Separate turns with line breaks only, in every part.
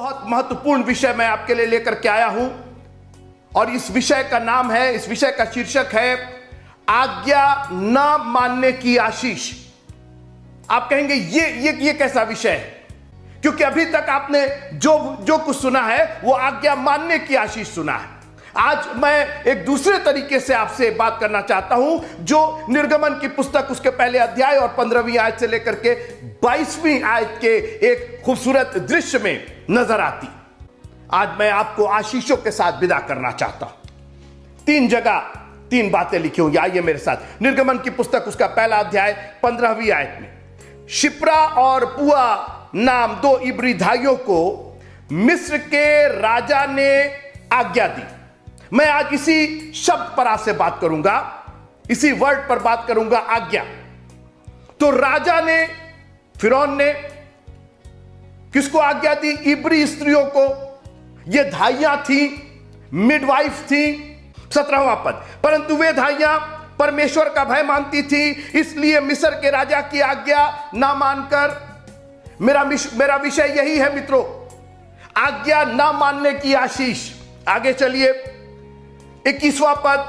बहुत महत्वपूर्ण विषय मैं आपके लिए लेकर के आया हूं और इस विषय का नाम है, इस विषय का शीर्षक है आज्ञा न मानने की आशीष। आप कहेंगे ये कैसा विषय है? क्योंकि अभी तक आपने जो कुछ सुना है वो आज्ञा मानने की आशीष सुना है। आज मैं एक दूसरे तरीके से आपसे बात करना चाहता हूं जो निर्गमन की पुस्तक उसके पहले अध्याय और 15वीं आयत से लेकर के 22वीं आयत के एक खूबसूरत दृश्य में नजर आती। आज मैं आपको आशीषों के साथ विदा करना चाहता हूं। 3 जगह 3 बातें लिखी होंगी, आइए मेरे साथ। निर्गमन की पुस्तक उसका पहला अध्याय 15वीं आयत में शिप्रा और पुआ नाम 2 इब्री भाइयों को मिस्र के राजा ने आज्ञा दी। मैं आज इसी शब्द पर आपसे बात करूंगा, इसी वर्ड पर बात करूंगा, आज्ञा। तो राजा ने, फिरौन ने किसको आज्ञा दी? इब्री स्त्रियों को। ये धाइयां थी, मिडवाइफ थी। 17वां पद, परंतु वे धाइयां परमेश्वर का भय मानती थी, इसलिए मिस्र के राजा की आज्ञा ना मानकर। मेरा विषय यही है मित्रों, आज्ञा ना मानने की आशीष। आगे चलिए 21वां पद,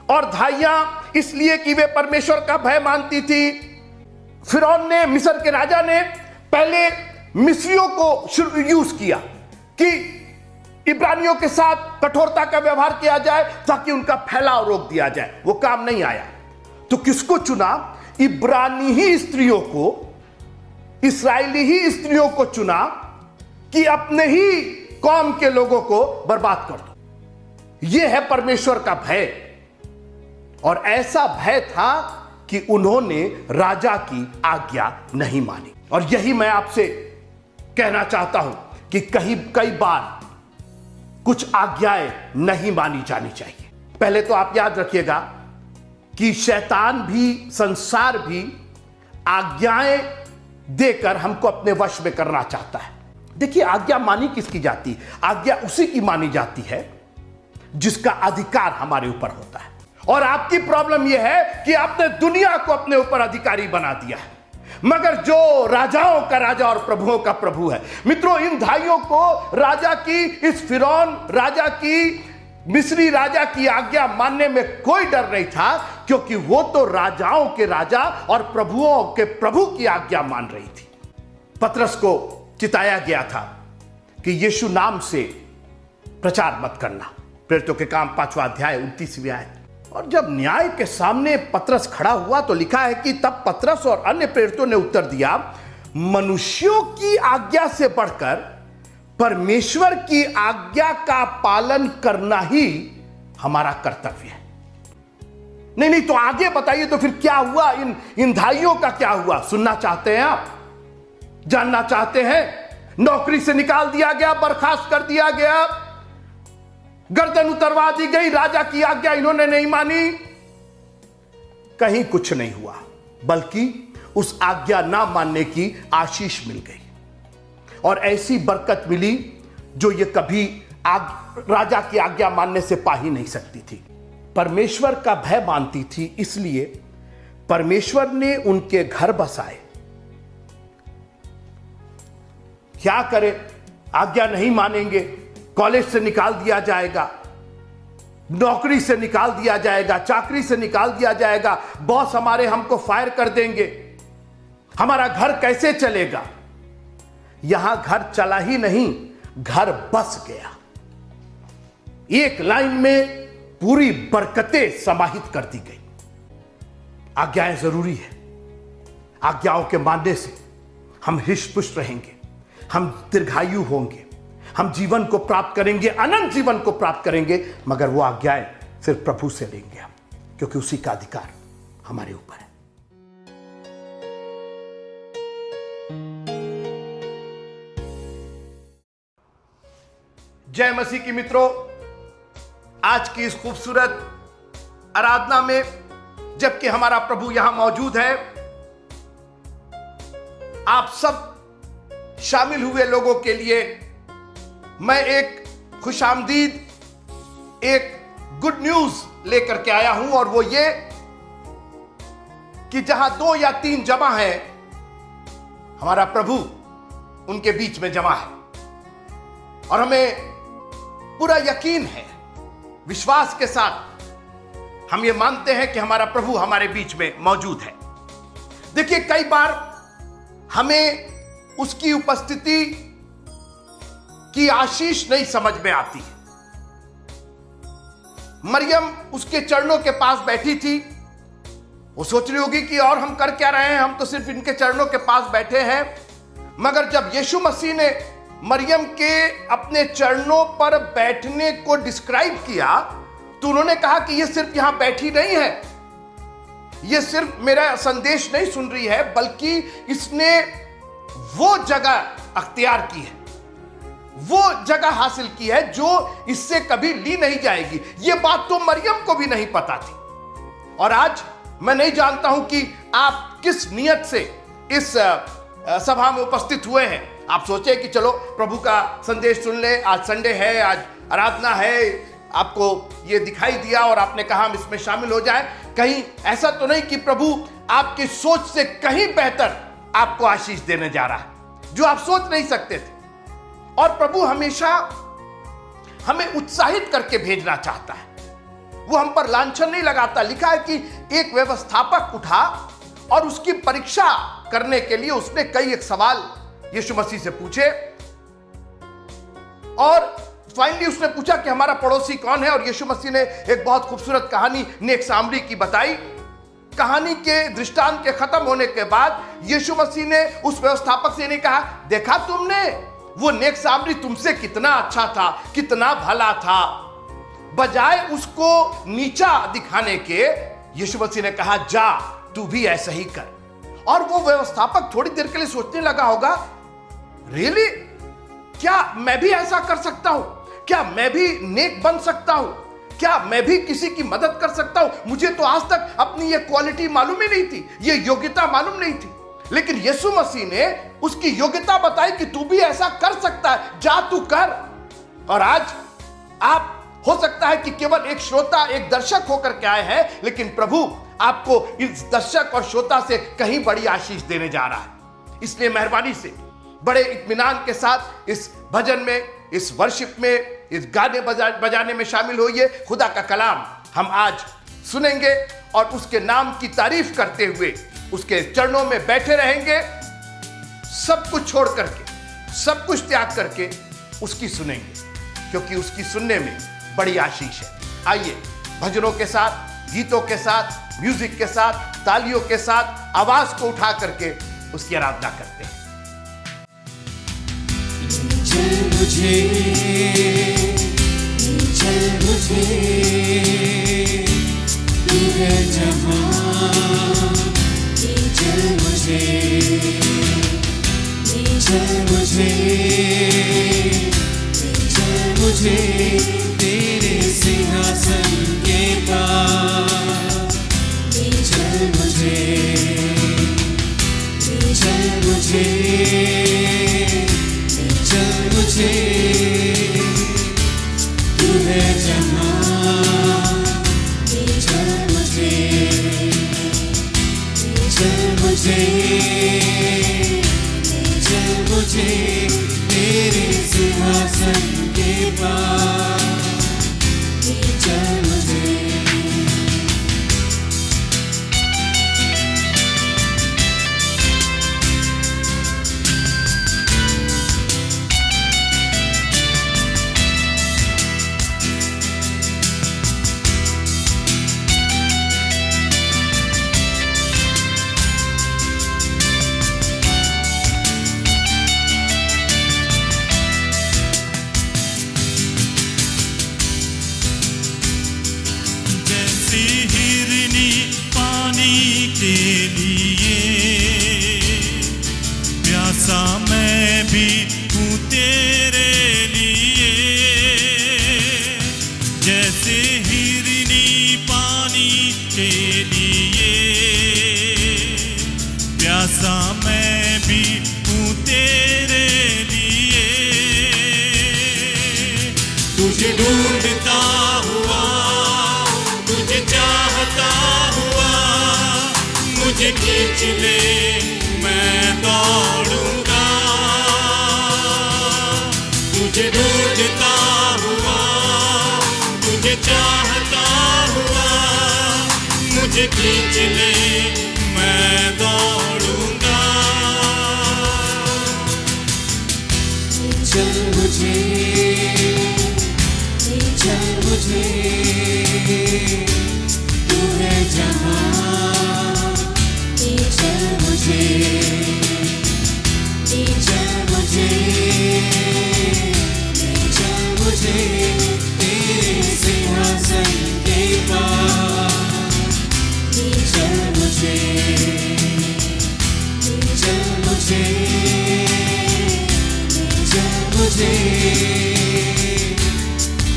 और धाइयां इसलिए कि वे परमेश्वर का भय मानती थी। फिरौन ने, मिस्र के राजा ने पहले मिस्रियों को यूज किया कि इब्रानियों के साथ कठोरता का व्यवहार किया जाए ताकि उनका फैलाव रोक दिया जाए। वो काम नहीं आया तो किसको चुना? इब्रानी ही स्त्रियों को, इस्राएली ही स्त्रियों को चुना कि अपने ही कौम के लोगों को बर्बाद कर दो। यह है परमेश्वर का भय। और ऐसा भय था कि उन्होंने राजा की आज्ञा नहीं मानी। और यही मैं आपसे कहना चाहता हूं कि कई बार कुछ आज्ञाएं नहीं मानी जानी चाहिए। पहले तो आप याद रखिएगा कि शैतान भी, संसार भी आज्ञाएं देकर हमको अपने वश में करना चाहता है। देखिए, आज्ञा मानी किसकी जाती? आज्ञा उसी की मानी जाती है जिसका अधिकार हमारे ऊपर होता है। और आपकी प्रॉब्लम यह है कि आपने दुनिया को अपने ऊपर अधिकारी बना दिया है, मगर जो राजाओं का राजा और प्रभुओं का प्रभु है। मित्रों, इन भाइयों को राजा की, इस फिरौन राजा की, मिस्री राजा की आज्ञा मानने में कोई डर नहीं था, क्योंकि वो तो राजाओं के राजा और प्रभुओं के प्रभु की आज्ञा मान रही थी। पतरस को चिताया गया था कि यीशु नाम से प्रचार मत करना। प्रेरितों के काम 5वां अध्याय 29वीं आयत। और जब न्याय के सामने पतरस खड़ा हुआ तो लिखा है कि तब पतरस और अन्य प्रेरितों ने उत्तर दिया, मनुष्यों की आज्ञा से बढ़कर परमेश्वर की आज्ञा का पालन करना ही हमारा कर्तव्य है। नहीं तो आगे बताइए, तो फिर क्या हुआ? इन धाइयों का क्या हुआ? सुनना चाहते हैं आप? जानना चाहते हैं? नौकरी से निकाल दिया गया, बर्खास्त कर दिया गया, गर्दन उतरवा दी गई, राजा की आज्ञा इन्होंने नहीं मानी। कहीं कुछ नहीं हुआ, बल्कि उस आज्ञा ना मानने की आशीष मिल गई और ऐसी बरकत मिली जो ये कभी राजा की आज्ञा मानने से पा ही नहीं सकती थी। परमेश्वर का भय मानती थी, इसलिए परमेश्वर ने उनके घर बसाए। क्या करें? आज्ञा नहीं मानेंगे, कॉलेज से निकाल दिया जाएगा, नौकरी से निकाल दिया जाएगा, चाकरी से निकाल दिया जाएगा, बॉस हमारे हमको फायर कर देंगे, हमारा घर कैसे चलेगा? यहां घर चला ही नहीं, घर बस गया। एक लाइन में पूरी बरकतें समाहित कर दी गई। आज्ञाएं जरूरी है। आज्ञाओं के मानने से हम हृष्ट पुष्ट रहेंगे, हम दीर्घायु होंगे, हम जीवन को प्राप्त करेंगे, अनंत जीवन को प्राप्त करेंगे, मगर वो आज्ञाएं सिर्फ प्रभु से लेंगे हम, क्योंकि उसी का अधिकार हमारे ऊपर है। जय मसीह की मित्रों, आज की इस खूबसूरत आराधना में जबकि हमारा प्रभु यहां मौजूद है, आप सब शामिल हुए लोगों के लिए मैं एक खुशामदीद, एक गुड न्यूज लेकर के आया हूं, और वो ये कि जहां 2 या 3 जमा है, हमारा प्रभु उनके बीच में जमा है। और हमें पूरा यकीन है, विश्वास के साथ हम ये मानते हैं कि हमारा प्रभु हमारे बीच में मौजूद है। देखिए, कई बार हमें उसकी उपस्थिति की आशीष नहीं समझ में आती है। मरियम उसके चरणों के पास बैठी थी, वो सोच रही होगी कि और हम कर क्या रहे हैं, हम तो सिर्फ इनके चरणों के पास बैठे हैं। मगर जब यीशु मसीह ने मरियम के अपने चरणों पर बैठने को डिस्क्राइब किया, तो उन्होंने कहा कि ये सिर्फ यहां बैठी नहीं है, ये सिर्फ मेरा संदेश नहीं सुन रही है, बल्कि इसने वो जगह अख्तियार की है, वो जगह हासिल की है जो इससे कभी ली नहीं जाएगी। ये बात तो मरियम को भी नहीं पता थी। और आज मैं नहीं जानता हूं कि आप किस नियत से इस सभा में उपस्थित हुए हैं। आप सोचे कि चलो प्रभु का संदेश सुन ले, आज संडे है, आज आराधना है, आपको ये दिखाई दिया और आपने कहा हम इसमें शामिल हो जाएं। कहीं ऐसा तो नहीं कि प्रभु आपकी सोच से कहीं बेहतर आपको आशीष देने जा रहा है, जो आप सोच नहीं सकते थे। और प्रभु हमेशा हमें उत्साहित करके भेजना चाहता है, वो हम पर लांछन नहीं लगाता। लिखा है कि एक व्यवस्थापक उठा और उसकी परीक्षा करने के लिए उसने कई एक सवाल यीशु मसीह से पूछे, और फाइनली उसने पूछा कि हमारा पड़ोसी कौन है। और यीशु मसीह ने एक बहुत खूबसूरत कहानी नेक सामरी की बताई। कहानी के दृष्टांत के खत्म होने के बाद यीशु मसीह ने उस व्यवस्थापक से नहीं कहा, देखा तुमने वो नेक सामरी तुमसे कितना अच्छा था, कितना भला था। बजाय उसको नीचा दिखाने के यीशु मसीह ने कहा, जा तू भी ऐसा ही कर। और वो व्यवस्थापक थोड़ी देर के लिए सोचने लगा होगा, रियली, क्या मैं भी ऐसा कर सकता हूं? क्या मैं भी नेक बन सकता हूं? क्या मैं भी किसी की मदद कर सकता हूं? मुझे तो आज तक अपनी ये क्वालिटी मालूम ही नहीं थी, ये योग्यता मालूम नहीं थी। लेकिन यीशु मसीह ने उसकी योग्यता बताई कि तू भी ऐसा कर सकता है, जा तू कर। और आज आप हो सकता है कि केवल एक श्रोता, एक दर्शक होकर के आए हैं, लेकिन प्रभु आपको इस दर्शक और श्रोता से कहीं बड़ी आशीष देने जा रहा है। इसलिए मेहरबानी से बड़े इत्मीनान के साथ इस भजन में, इस वर्शिप में, इस गाने बजाने में शामिल होइए। खुदा का कलाम हम आज सुनेंगे और उसके नाम की तारीफ करते हुए उसके चरणों में बैठे रहेंगे, सब कुछ छोड़ करके, सब कुछ त्याग करके उसकी सुनेंगे, क्योंकि उसकी सुनने में बड़ी आशीष है। आइए भजनों के साथ, गीतों के साथ, म्यूजिक के साथ, तालियों के साथ आवाज को उठा करके उसकी आराधना करते हैं।
चल मुझे, चल मुझे, तू है जहां, चल मुझे, चल मुझे, चल मुझे तेरे सिंहासन के पास, चल मुझे, चल मुझे, चल मुझे, तू है जहां, चल मुझे, चल मुझे, चल मुझे तेरे सिंहासन के पास, चल मुझे।
के लिए प्यासा मैं भी हूँ तेरे लिए, जैसे हिरनी पानी के लिए प्यासा मैं भी हूँ तेरे लिए। तुझे ढूंढता हुआ, तुझे चाहता हुआ, मुझे खींच ले मैं दौड़ूंगा। तुझे ढूंढता हुआ, तुझे चाहता हुआ, मुझे खींच ले मैं दौड़ूंगा।
चल मुझे, चल मुझे, तू है जहाँ, चल मुझे, चल मुझे, चल मुझे तेरे सिंहासन के पास, चल मुझे, चल मुझे, चल मुझे,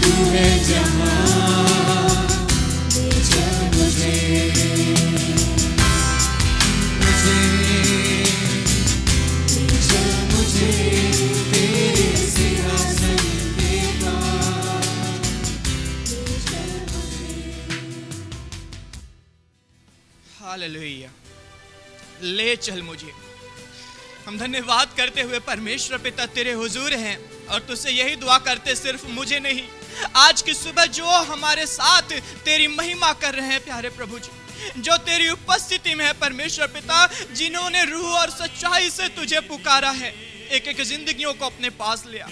तू है जहाँ, चल मुझे, मुझे, चल मुझे तेरे सिंहासन के पास, चल मुझे।
हालेलुया। ले चल मुझे। हम धन्यवाद करते हुए परमेश्वर पिता तेरे हुजूर हैं और तुझसे यही दुआ करते, सिर्फ मुझे नहीं, आज की सुबह जो हमारे साथ तेरी महिमा कर रहे हैं प्यारे प्रभु जी, जो तेरी उपस्थिति में है परमेश्वर पिता, जिन्होंने रूह और सच्चाई से तुझे पुकारा है, एक एक जिंदगियों को अपने पास लिया।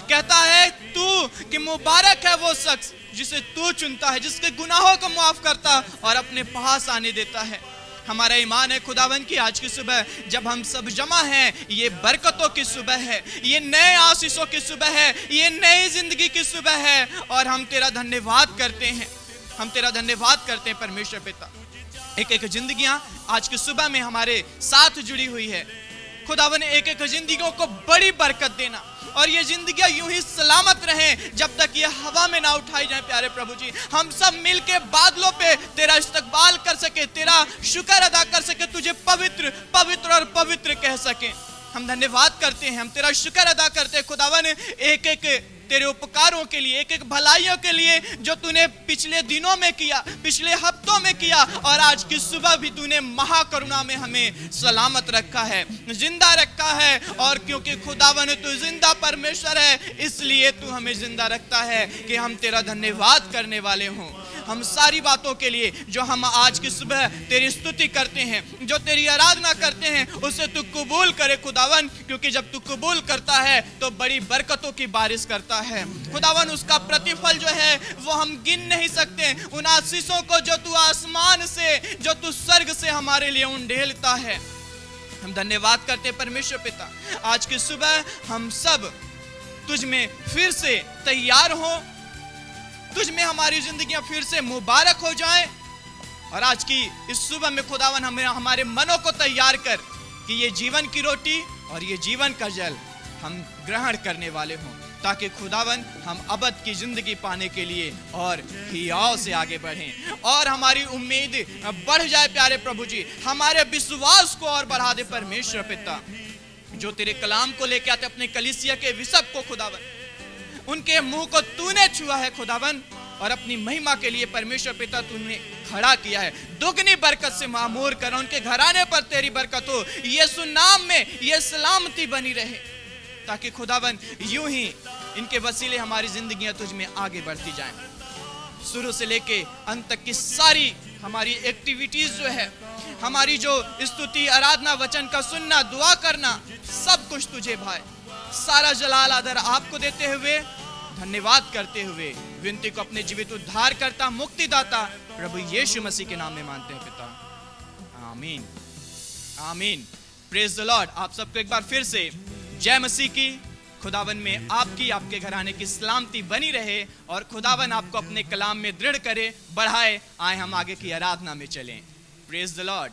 कहता है तू कि मुबारक है वो शख्स जिसे तू चुनता है, जिसके गुनाहों को माफ करता और अपने पास आने देता है। हमारा ईमान है खुदावन की आज की सुबह जब हम सब जमा हैं, ये बरकतों की सुबह है, ये नए आशीषों की सुबह है, ये नई जिंदगी की सुबह है और हम तेरा धन्यवाद करते हैं। हम तेरा धन्यवाद करते हैं परमेश्वर पिता। एक एक जिंदगियां आज की सुबह में हमारे साथ जुड़ी हुई है खुदावन, एक एक जिंदगियों को बड़ी बरकत देना और ये जिंदगियां यूं ही सलामत रहें जब तक ये हवा में ना उठाई जाए प्यारे प्रभु जी। हम सब मिलके बादलों पे तेरा इस्तकबाल कर सके, तेरा शुक्र अदा कर सके, तुझे पवित्र पवित्र और पवित्र कह सके। हम धन्यवाद करते हैं, हम तेरा शुक्र अदा करते हैं खुदावन, एक एक तेरे उपकारों के लिए, एक एक भलाइयों के लिए जो तूने पिछले दिनों में किया, पिछले हफ्तों में किया और आज की सुबह भी तूने महाकरुणा में हमें सलामत रखा है, जिंदा रखा है। और क्योंकि खुदावन तू जिंदा परमेश्वर है, इसलिए तू हमें जिंदा रखता है कि हम तेरा धन्यवाद करने वाले हों। हम सारी बातों के लिए जो हम आज की सुबह तेरी स्तुति करते हैं, जो तेरी आराधना करते हैं, उसे तू कबूल करे खुदावन, क्योंकि जब तू कबूल करता है तो बड़ी बरकतों की बारिश करता है खुदावन। उसका प्रतिफल जो है वो हम गिन नहीं सकते, उन आशीषों को जो तू आसमान से, जो तू स्वर्ग से हमारे लिए उंडेलता है। हम धन्यवाद करते हैं परमेश्वर पिता, आज की सुबह हम सब तुझ में फिर से तैयार हो, तुझ में हमारी जिंदगियां फिर से मुबारक हो जाएं और आज की इस सुबह में खुदावन हमें हमारे मनों को तैयार कर कि ये जीवन की रोटी और ये जीवन का जल हम ग्रहण करने वाले हों, ताकि खुदावन हम अबद की जिंदगी पाने के लिए और हियाव से आगे बढ़ें और हमारी उम्मीद बढ़ जाए प्यारे प्रभु जी, हमारे विश्वास को और बढ़ा दे परमेश्वर पिता। जो तेरे कलाम को लेके आते अपने कलीसिया के विशप को खुदावन, उनके मुंह को तूने छुआ है खुदावन और अपनी महिमा के लिए परमेश्वर पिता तूने खड़ा किया है। दुगनी बरकत से मामूर कर, उनके घराने पर तेरी बरकत हो, यीशु नाम में ये सलामती बनी रहे, ताकि खुदावन यूं ही इनके वसीले हमारी जिंदगियां तुझ में आगे बढ़ती जाएं। शुरू से लेके अंत तक की सारी हमारी एक्टिविटीज जो है, हमारी जो स्तुति, आराधना, वचन का सुनना, दुआ करना, सब कुछ तुझे भाई, सारा जलाल आदर आपको देते हुए, धन्यवाद करते हुए, विनती को अपने जीवित उद्धार करता, मुक्तिदाता प्रभु यीशु मसीह के नाम में मानते हैं पिता, आमीन आमीन। Praise the Lord. आप सबको एक बार फिर से जय मसीह की। खुदावन में आपकी, आपके घराने की सलामती बनी रहे और खुदावन आपको अपने कलाम में दृढ़ करे, बढ़ाए। आए हम आगे की आराधना में चलें। Praise the Lord.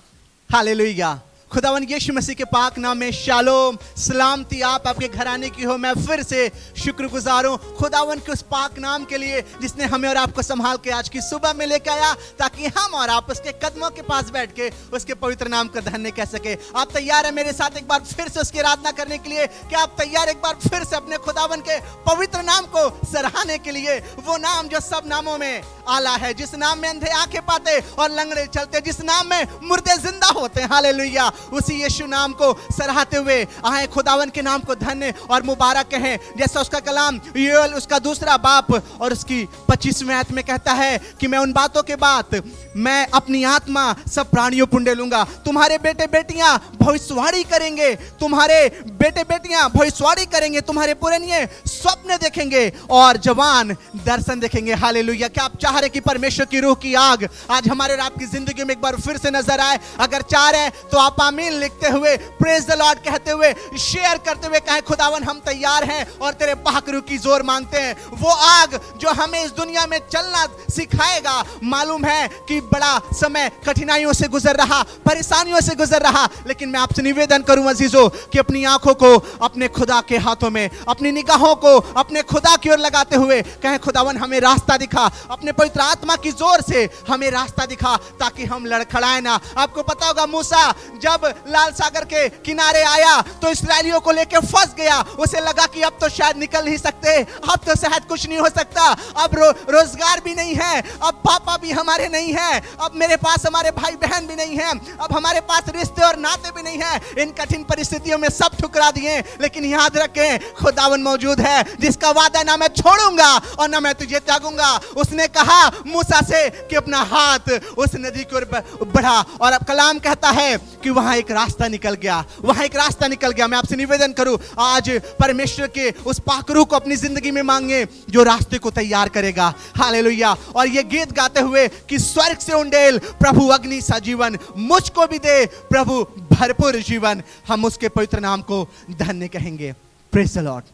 हालेलुया। खुदावन यीशु मसीह के पाक नाम में शालोम, सलामती आप आपके घराने की हो। मैं फिर से शुक्रगुजार हूँ खुदावन के उस पाक नाम के लिए जिसने हमें और आपको संभाल के आज की सुबह में लेकर आया, ताकि हम और आप उसके कदमों के पास बैठ के उसके पवित्र नाम का धन्य कह सके। आप तैयार हैं मेरे साथ एक बार फिर से उसकी आराधना करने के लिए? क्या आप तैयार एक बार फिर से अपने खुदावन के पवित्र नाम को सराहने के लिए? वो नाम जो सब नामों में आला है, जिस नाम में अंधे आंखें पाते और लंगड़े चलते, जिस नाम में मुर्दे जिंदा होते हैं। हालेलुया। उसी यीशु नाम को सराहते हुए आए खुदावन के नाम को धन्य और मुबारक कहें। जैसा उसका कलाम योएल उसका दूसरा बाप और उसकी 25वें आयत में कहता है कि मैं उन बातों के बाद मैं अपनी आत्मा सब प्राणियों पर उंडेलूंगा। तुम्हारे बेटे बेटियां भविष्यवाणी करेंगे, तुम्हारे बेटे बेटियां भविष्यवाणी करेंगे, तुम्हारे पुरनिये स्वप्न देखेंगे और जवान दर्शन देखेंगे। हालेलुया। क्या आप चाह रहे कि परमेश्वर की रूह की आग आज हमारे और आपकी जिंदगी में एक बार फिर से नजर आए? अगर चाह रहे तो आप आमीन लिखते हुए, प्रेज द लॉर्ड कहते हुए, शेयर करते हुए कहें खुदावन हम तैयार हैं और तेरे पाक रूह की जोर मांगते हैं। वो आग जो हमें इस दुनिया में चलना सिखाएगा। मालूम है कि बड़ा समय कठिनाइयों से गुजर रहा, परेशानियों से गुजर रहा, लेकिन मैं आपसे निवेदन करूं अजीजों कि अपनी आंखों को अपने खुदा के हाथों में, अपनी निगाहों को अपने खुदा की ओर लगाते हुए कहें खुदावन हमें रास्ता दिखा, अपने पवित्र आत्मा की जोर से हमें रास्ता दिखा ताकि हम लड़खड़ाए ना। आपको पता होगा मूसा जब लाल सागर के किनारे आया तो इस्राएलियों को लेकर फंस गया। उसे लगा कि अब तो शायद निकल नहीं सकते, अब तो शायद कुछ नहीं हो सकता, अब रोजगार भी नहीं है, अब पापा भी हमारे नहीं है, अब मेरे पास हमारे भाई बहन भी नहीं है, अब हमारे पास रिश्ते और नाते भी नहीं है। इन कठिन परिस्थितियों में सब ठुकरा दिए, लेकिन याद रखें खुदावन मौजूद है जिसका वादा ना मैं छोड़ूंगा और ना मैं तुझे त्यागूंगा। उसने कहा मूसा से कि अपना हाथ उस नदी की ओर बढ़ा और अब कलाम कहता है कि वहां एक रास्ता निकल गया, वहां एक रास्ता निकल गया। मैं आपसे निवेदन करूं आज परमेश्वर के उस पाक रूह को अपनी जिंदगी में मांगे जो रास्ते को तैयार करेगा। हालेलुया। और ये गीत गाते हुए कि स्वर्ग से उंडेल प्रभु अग्नि सा जीवन, मुझको भी दे प्रभु भरपूर जीवन, हम उसके पवित्र नाम को धन्य कहेंगे। Praise the Lord.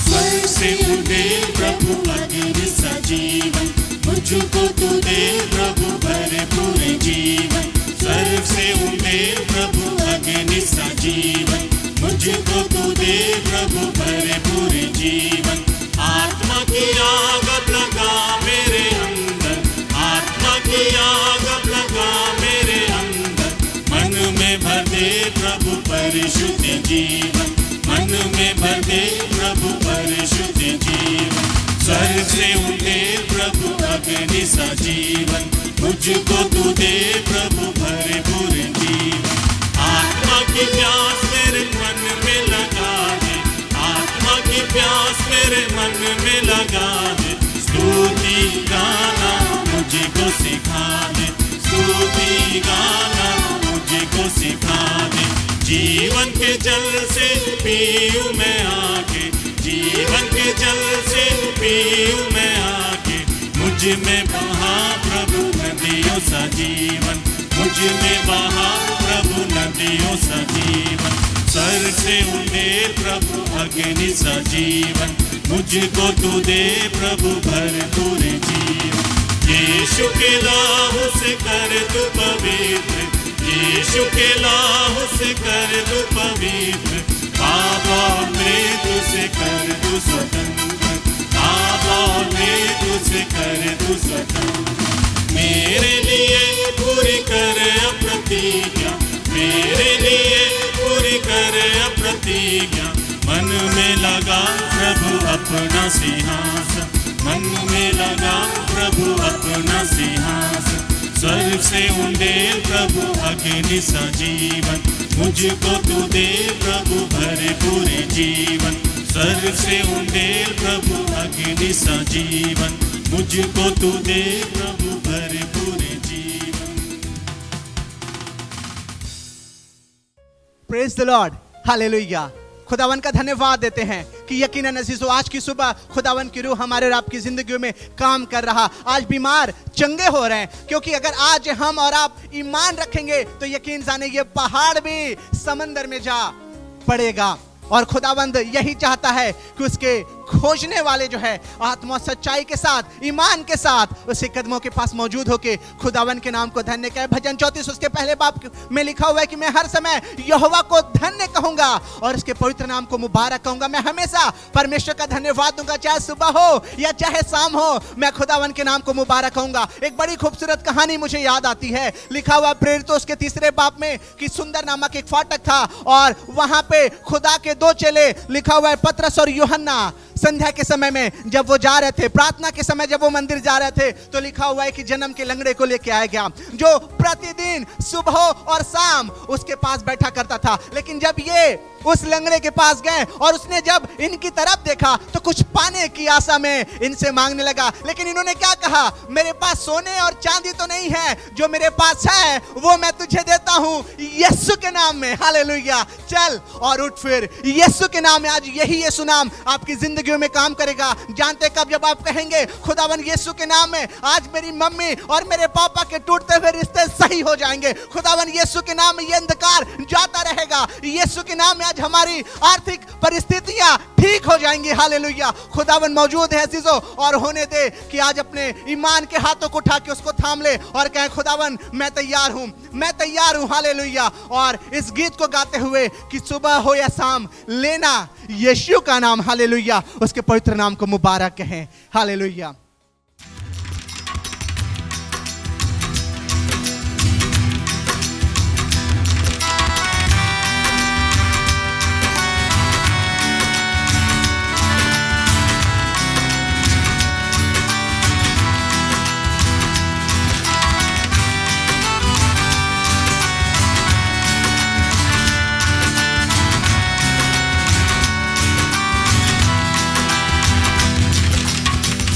स्वर्ग से उड़े प्रभु अग्नि सा जीवन, मुझको तू दे प्रभु भरपूर जीवन। स्वर्ग से उड़े प्रभु अग्नि सा जीवन, मुझको तू दे प्रभु भरपूर जीवन। आत्मा की आग लगा मेरे अंदर, आत्मा की आग लगा मेरे अंदर। मन में भर दे प्रभु परिशुद्ध जीवन, मन में भर दे प्रभु परिशुद्ध जीवन। स्वर्ग से उठे प्रभु अग्नि सा जीवन, मुझको तू दे प्रभु भरपूर जीवन। आत्मा की प्यास मेरे मन में लगा दे, आत्मा की प्यास मेरे मन में लगा दे। स्तुति गाना मुझको सिखा दे, स्तुति गाना मुझको सिखा दे। जीवन के जल से पीऊं मैं आके, जीवन के जल से पीऊं मैं आके। मुझ में बहा प्रभु नदियों सा जीवन, मुझ में बहा प्रभु नदियों सा जीवन। स्वर्ग से उड़े प्रभु अग्नि सा जीवन, मुझको तू दे प्रभु भरपूर जीवन। यीशु के लाहू से कर तू पवित्र, यीशु के लाहू से कर तू पवित्र। पाप और मृत्यु से कर तू स्वतंत्र, पाप और मृत्यु से कर तू स्वतंत्र। मेरे लिए पूरी कर प्रतिज्ञा, मेरे लिए पूरी कर प्रतिज्ञा। मन में लगा प्रभु अपना सिंहासन, मन में लगा प्रभु अपना सिंहासन। स्वर्ग से उड़े प्रभु अग्नि सा जीवन, मुझको तू दे प्रभु भरपूर जीवन। स्वर्ग से उड़े प्रभु अग्नि सा जीवन, मुझको तू दे प्रभु भरपूर जीवन।
Praise the Lord. हालेलुया। खुदावन का धन्यवाद देते हैं कि यकीनन अजीजों आज की सुबह खुदावन की रूह हमारे और आपकी जिंदगियों में काम कर रहा। आज बीमार चंगे हो रहे हैं, क्योंकि अगर आज हम और आप ईमान रखेंगे तो यकीन जाने ये पहाड़ भी समंदर में जा पड़ेगा। और खुदावंद यही चाहता है कि उसके खोजने वाले जो है आत्मा सच्चाई के साथ, ईमान के साथ उसके कदमों के पास मौजूद होके खुदावन के नाम को धन्य कहे। भजन 34 उसके पहले बाब में लिखा हुआ है कि मैं हर समय यहोवा को धन्य कहूंगा और इसके पवित्र नाम को मुबारक कहूंगा। मैं हमेशा परमेश्वर का धन्यवाद दूंगा, चाहे सुबह हो या चाहे शाम हो, मैं खुदावन के नाम को मुबारक कहूंगा। एक बड़ी खूबसूरत कहानी मुझे याद आती है, लिखा हुआ प्रेरितों उसके 3 बाब में कि सुंदर नामक एक फाटक था और वहां पे खुदा के 2 चेले, लिखा हुआ है पतरस और यूहन्ना, संध्या के समय में जब वो जा रहे थे, प्रार्थना के समय जब वो मंदिर जा रहे थे, तो लिखा हुआ है कि जन्म के लंगड़े को लेके आया गया जो प्रतिदिन सुबह और शाम उसके पास बैठा करता था। लेकिन जब ये उस लंगड़े के पास गए और उसने जब इनकी तरफ देखा तो कुछ पाने की आशा में इनसे मांगने लगा। लेकिन इन्होंने क्या कहा, मेरे पास सोने और चांदी तो नहीं है, जो मेरे पास है वो मैं तुझे देता हूं यीशु के नाम में। हालेलुया, चल और उठ फिर यीशु के नाम में। आज यही यीशु नाम आपकी जिंदगियों में काम करेगा। जानते कब, जब आप कहेंगे खुदावन यीशु के नाम में आज मेरी मम्मी और मेरे पापा के टूटते हुए रिश्ते सही हो जाएंगे। खुदावन यीशु के नाम में ये अंधकार जाता रहेगा। यीशु के नाम में आज हमारी आर्थिक परिस्थितियां ठीक हो जाएंगी। हालेलुया, खुदावन मौजूद है अजीजों, और होने दे कि आज अपने ईमान के हाथों को उठा के उसको थाम ले और कहे खुदावन मैं तैयार हूं, मैं तैयार हूं। हालेलुया, और इस गीत को गाते हुए कि सुबह हो या शाम लेना यीशु का नाम। हालेलुया, उसके पवित्र नाम को मुबारक कहें। हालेलुया।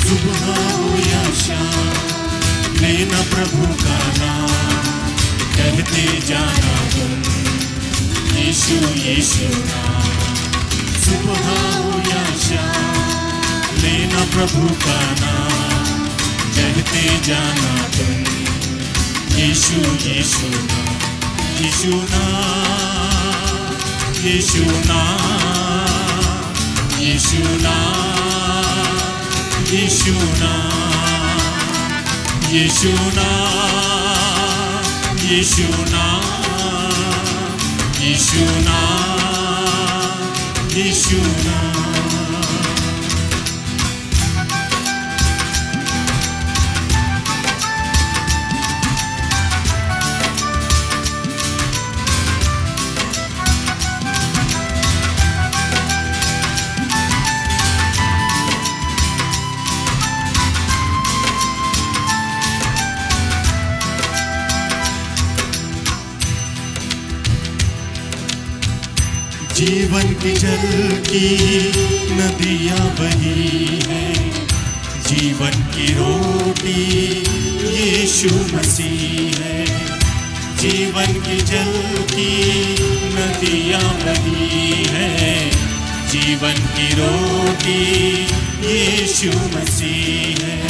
सुबह हो या शाम लेना प्रभु का नाम, कहते जाना तुम यीशु यीशु नाम। सुबह हो या शाम लेना प्रभु का नाम, कहते जाना तुम यीशु यीशु नाम। यीशु नाम, यीशु नाम, यीशु नाम, यीशु नाम, यीशु नाम, यीशु नाम, यीशु नाम, यीशु नाम। जीवन की जल की नदियाँ बही है, जीवन की रोटी यीशु मसीह है। जीवन की जल की नदियाँ बही है, जीवन की रोटी यीशु मसीह है।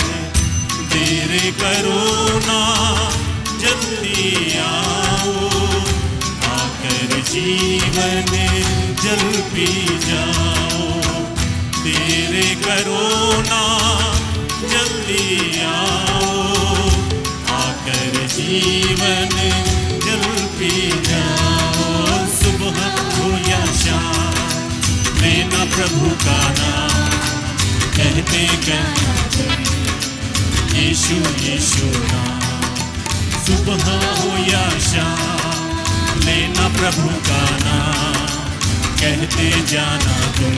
देर करो ना जल्दी आओ, आकर जीवन जल पी जाओ। तेरे करो ना जल्दी आओ, आकर जीवन जल पी जाओ। सुबह हो या शाम लेना प्रभु का नाम, कहते कहते यीशु यीशु नाम। सुबह हो या शाम लेना प्रभु का नाम, कहते जाना तुम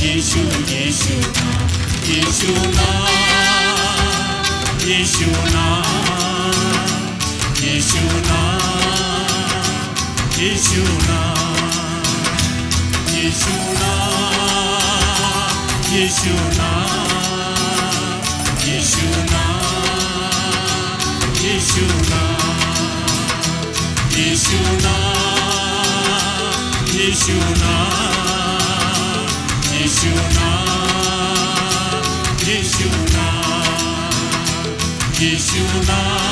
यीशु यीशु नाम। यीशु नाम, यीशु नाम, यीशु नाम, यीशु नाम, यीशु नाम, यीशु नाम, यीशु नाम, यीशु नाम, यीशु नाम, यीशु नाम, यीशु नाम, यीशु नाम, यीशु नाम,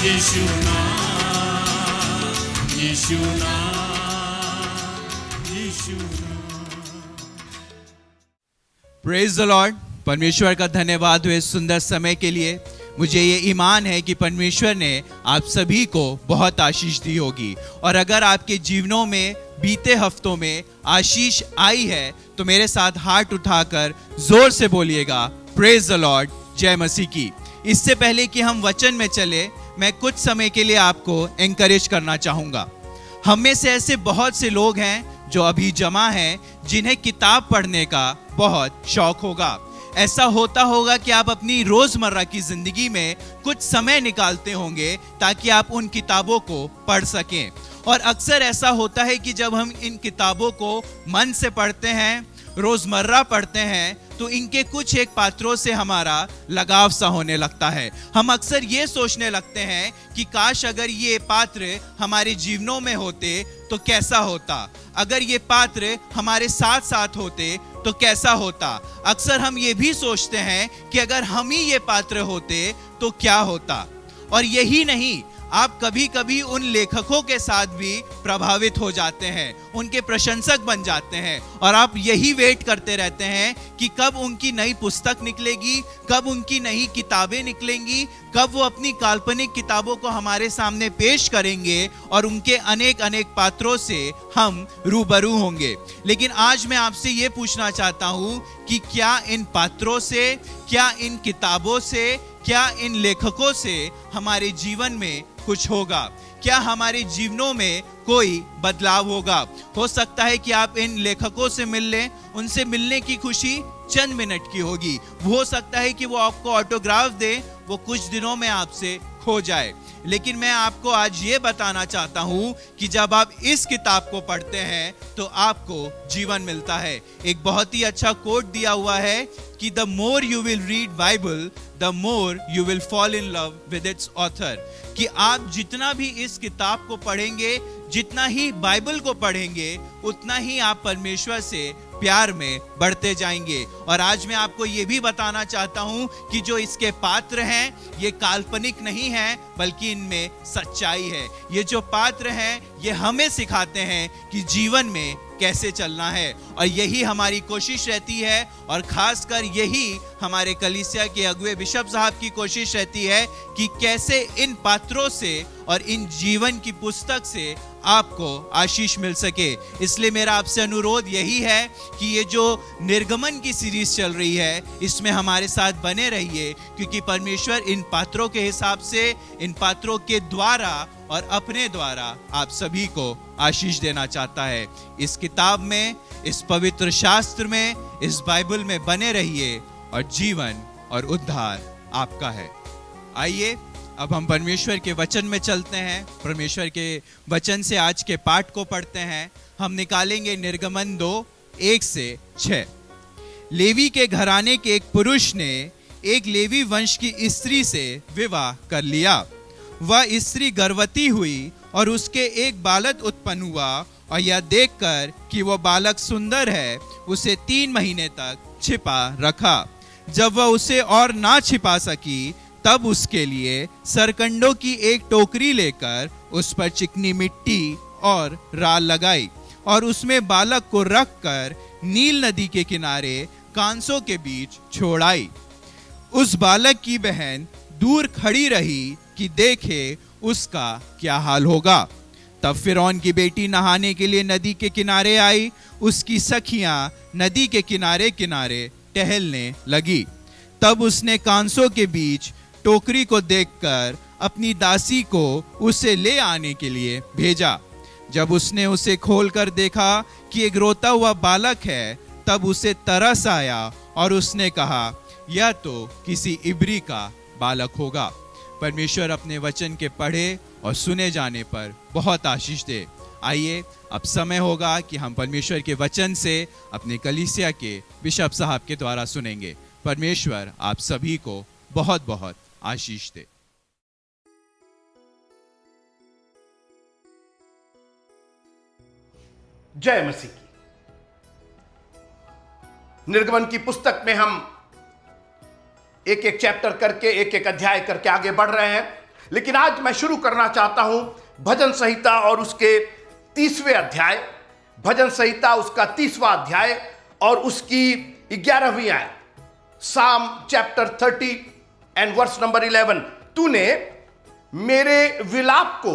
यीशु नाम, यीशु नाम, यीशु नाम।
Praise the Lord. परमेश्वर का धन्यवाद हो इस सुंदर समय के लिए। मुझे ये ईमान है कि परमेश्वर ने आप सभी को बहुत आशीष दी होगी, और अगर आपके जीवनों में बीते हफ्तों में आशीष आई है तो मेरे साथ हाथ उठाकर जोर से बोलिएगा प्रेज द लॉर्ड, जय मसीह की। इससे पहले कि हम वचन में चले, मैं कुछ समय के लिए आपको एनकरेज करना चाहूँगा। हम में से ऐसे बहुत से लोग हैं जो अभी जमा हैं, जिन्हें किताब पढ़ने का बहुत शौक होगा। ऐसा होता होगा कि आप अपनी रोजमर्रा की जिंदगी में कुछ समय निकालते होंगे ताकि आप उन किताबों को पढ़ सकें। और अक्सर ऐसा होता है कि जब हम इन किताबों को मन से पढ़ते हैं, रोजमर्रा पढ़ते हैं, तो इनके कुछ एक पात्रों से हमारा लगाव सा होने लगता है। हम अक्सर ये सोचने लगते हैं कि काश अगर ये पात्र हमारे जीवनों में होते तो कैसा होता, अगर ये पात्र हमारे साथ साथ होते तो कैसा होता। अक्सर हम ये भी सोचते हैं कि अगर हम ही ये पात्र होते तो क्या होता। और यही नहीं, आप कभी कभी उन लेखकों के साथ भी प्रभावित हो जाते हैं, उनके प्रशंसक बन जाते हैं, और आप यही वेट करते रहते हैं कि कब उनकी नई पुस्तक निकलेगी, कब उनकी नई किताबें निकलेंगी, कब वो अपनी काल्पनिक किताबों को हमारे सामने पेश करेंगे और उनके अनेक अनेक पात्रों से हम रूबरू होंगे। लेकिन आज मैं आपसे ये पूछना चाहता हूँ कि क्या इन पात्रों से, क्या इन किताबों से, क्या इन लेखकों से हमारे जीवन में कुछ होगा? क्या हमारे जीवनों में कोई बदलाव होगा? हो सकता है कि आप इन लेखकों से मिल लें, उनसे मिलने की खुशी चंद मिनट की होगी। हो सकता है कि वो आपको ऑटोग्राफ दे, वो कुछ दिनों में आपसे खो जाए। लेकिन मैं आपको आज ये बताना चाहता हूं कि जब आप इस किताब को पढ़ते हैं तो आपको जीवन मिलता है। एक बहुत ही अच्छा कोट दिया हुआ है कि the more you will read Bible, the more you will fall in love with its author. कि आप जितना भी इस किताब को पढ़ेंगे, जितना ही बाइबल को पढ़ेंगे, उतना ही आप परमेश्वर से प्यार में बढ़ते जाएंगे। और आज मैं आपको ये भी बताना चाहता हूं कि जो इसके पात्र हैं ये काल्पनिक नहीं हैं, बल्कि इनमें सच्चाई है। ये जो पात्र हैं ये हमें सिखाते हैं कि जीवन में कैसे चलना है, और यही हमारी कोशिश रहती है, और खासकर यही हमारे कलीसिया के अगुए बिशप साहब की कोशिश रहती है कि कैसे इन पात्रों से और इन जीवन की पुस्तक से आपको आशीष मिल सके। इसलिए मेरा आपसे अनुरोध यही है कि ये जो निर्गमन की सीरीज चल रही है, इसमें हमारे साथ बने रहिए, क्योंकि परमेश्वर इन पात्रों के हिसाब से, इन पात्रों के द्वारा और अपने द्वारा आप सभी को आशीष देना चाहता है। इस किताब में, इस पवित्र शास्त्र में, इस बाइबल में बने रहिए और जीवन और उद्धार आपका है। आइए अब हम परमेश्वर के वचन में चलते हैं। परमेश्वर के वचन से आज के पाठ को पढ़ते हैं। हम निकालेंगे निर्गमन 2:1-6। लेवी के घराने के एक पुरुष ने एक लेवी वंश की स्त्री से विवाह कर लिया। वह स्त्री गर्भवती हुई और उसके एक बालक उत्पन्न हुआ, और यह देखकर कि वह बालक सुंदर है, उसे 3 महीने तक छिपा रखा। जब वह उसे और ना छिपा सकी, तब उसके लिए सरकंडों की एक टोकरी लेकर उस पर चिकनी मिट्टी और राल लगाई, और उसमें बालक को रखकर नील नदी के किनारे कांसों के बीच छोड़ आई। उस बालक की बहन दूर खड़ी रही कि देखे उसका क्या हाल होगा। तब फिरौन की बेटी नहाने के लिए नदी के किनारे आई। उसकी सखियां नदी के किनारे किनारे टहलने लगी। तब उसने कांसों के बीच टोकरी को देखकर अपनी दासी को उसे ले आने के लिए भेजा। जब उसने उसे खोलकर देखा कि एक रोता हुआ बालक है, तब उसे तरस आया और उसने कहा, यह तो किसी इब्री का बालक होगा। परमेश्वर अपने वचन के पढ़े और सुने जाने पर बहुत आशीष दे। आइए अब समय होगा कि हम परमेश्वर के वचन से अपने कलीसिया के बिशप साहब के द्वारा सुनेंगे। परमेश्वर आप सभी को बहुत बहुत आशीष दे।
जय मसीह की। निर्गमन की पुस्तक में हम एक एक चैप्टर करके, एक एक अध्याय करके आगे बढ़ रहे हैं। लेकिन आज मैं शुरू करना चाहता हूं भजन संहिता और उसके 30वें अध्याय, भजन संहिता उसका 30वां अध्याय और उसकी 11वीं आयत, साम चैप्टर 30 एंड वर्स नंबर 11, तूने मेरे विलाप को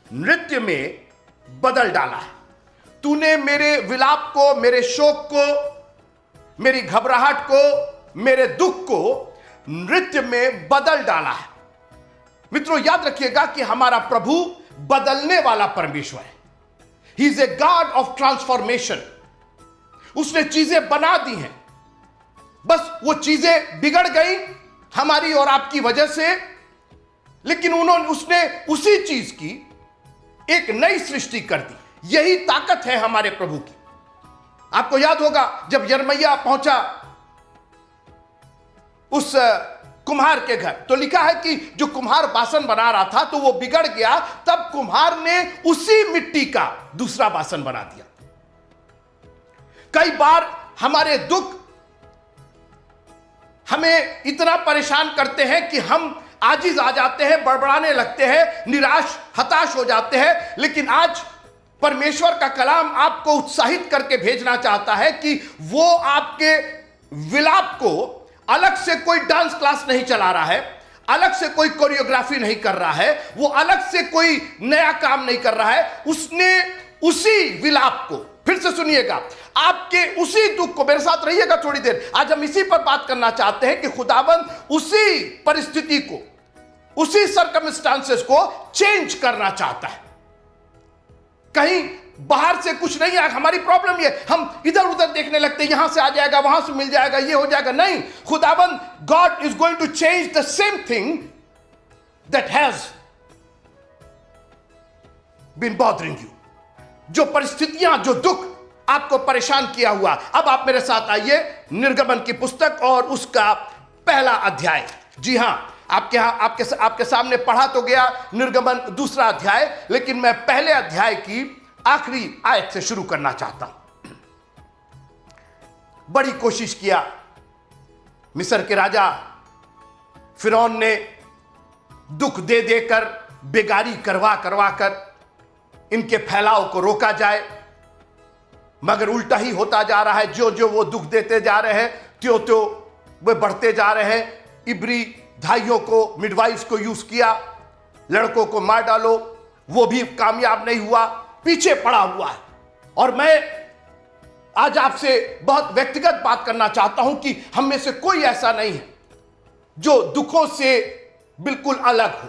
नृत्य में बदल डाला है। तूने मेरे विलाप को, मेरे शोक को, मेरी घबराहट को, मेरे दुख को नृत्य में बदल डाला है। मित्रों, याद रखिएगा कि हमारा प्रभु बदलने वाला परमेश्वर है। He is a God of transformation. उसने चीजें बना दी हैं, बस वो चीजें बिगड़ गई हमारी और आपकी वजह से, लेकिन उसने उसी चीज की एक नई सृष्टि कर दी। यही ताकत है हमारे प्रभु की। आपको याद होगा जब यिर्मयाह पहुंचा उस कुम्हार के घर, तो लिखा है कि जो कुम्हार बासन बना रहा था तो वो बिगड़ गया, तब कुम्हार ने उसी मिट्टी का दूसरा बासन बना दिया। कई बार हमारे दुख हमें इतना परेशान करते हैं कि हम आजिज आ जाते हैं, बड़बड़ाने लगते हैं, निराश हताश हो जाते हैं। लेकिन आज परमेश्वर का कलाम आपको उत्साहित करके भेजना चाहता है कि वो आपके विलाप को अलग से कोई डांस क्लास नहीं चला रहा है, अलग से कोई कोरियोग्राफी नहीं कर रहा है, वो अलग से कोई नया काम नहीं कर रहा है। उसने उसी विलाप को, फिर से सुनिएगा, आपके उसी दुख को, मेरे साथ रहिएगा थोड़ी देर, आज हम इसी पर बात करना चाहते हैं कि खुदाबंद उसी परिस्थिति को, उसी सर्कमस्टांसेस को चेंज करना चाहता है। कहीं बाहर से कुछ नहीं है। हमारी प्रॉब्लम ये, हम इधर उधर देखने लगते हैं, यहां से आ जाएगा, वहां से मिल जाएगा, ये हो जाएगा। नहीं, खुदाबंद God is going to change the same thing that has been bothering you. जो परिस्थितियां, जो दुख आपको परेशान किया हुआ, अब आप मेरे साथ आइए निर्गमन की पुस्तक और उसका पहला अध्याय। जी हां, आपके सामने पढ़ा तो गया निर्गमन दूसरा अध्याय, लेकिन मैं पहले अध्याय की आखिरी आयत से शुरू करना चाहता हूं। बड़ी कोशिश किया मिस्र के राजा फिरौन ने, दुख दे देकर, बेगारी करवा कर इनके फैलाव को रोका जाए, मगर उल्टा ही होता जा रहा है। जो जो वो दुख देते जा रहे हैं, त्यों त्यों वे बढ़ते जा रहे हैं। इब्री धाइयों को, मिडवाइफ्स को यूज किया, लड़कों को मार डालो, वो भी कामयाब नहीं हुआ, पीछे पड़ा हुआ है। और मैं आज आपसे बहुत व्यक्तिगत बात करना चाहता हूं कि हम में से कोई ऐसा नहीं है जो दुखों से बिल्कुल अलग हो,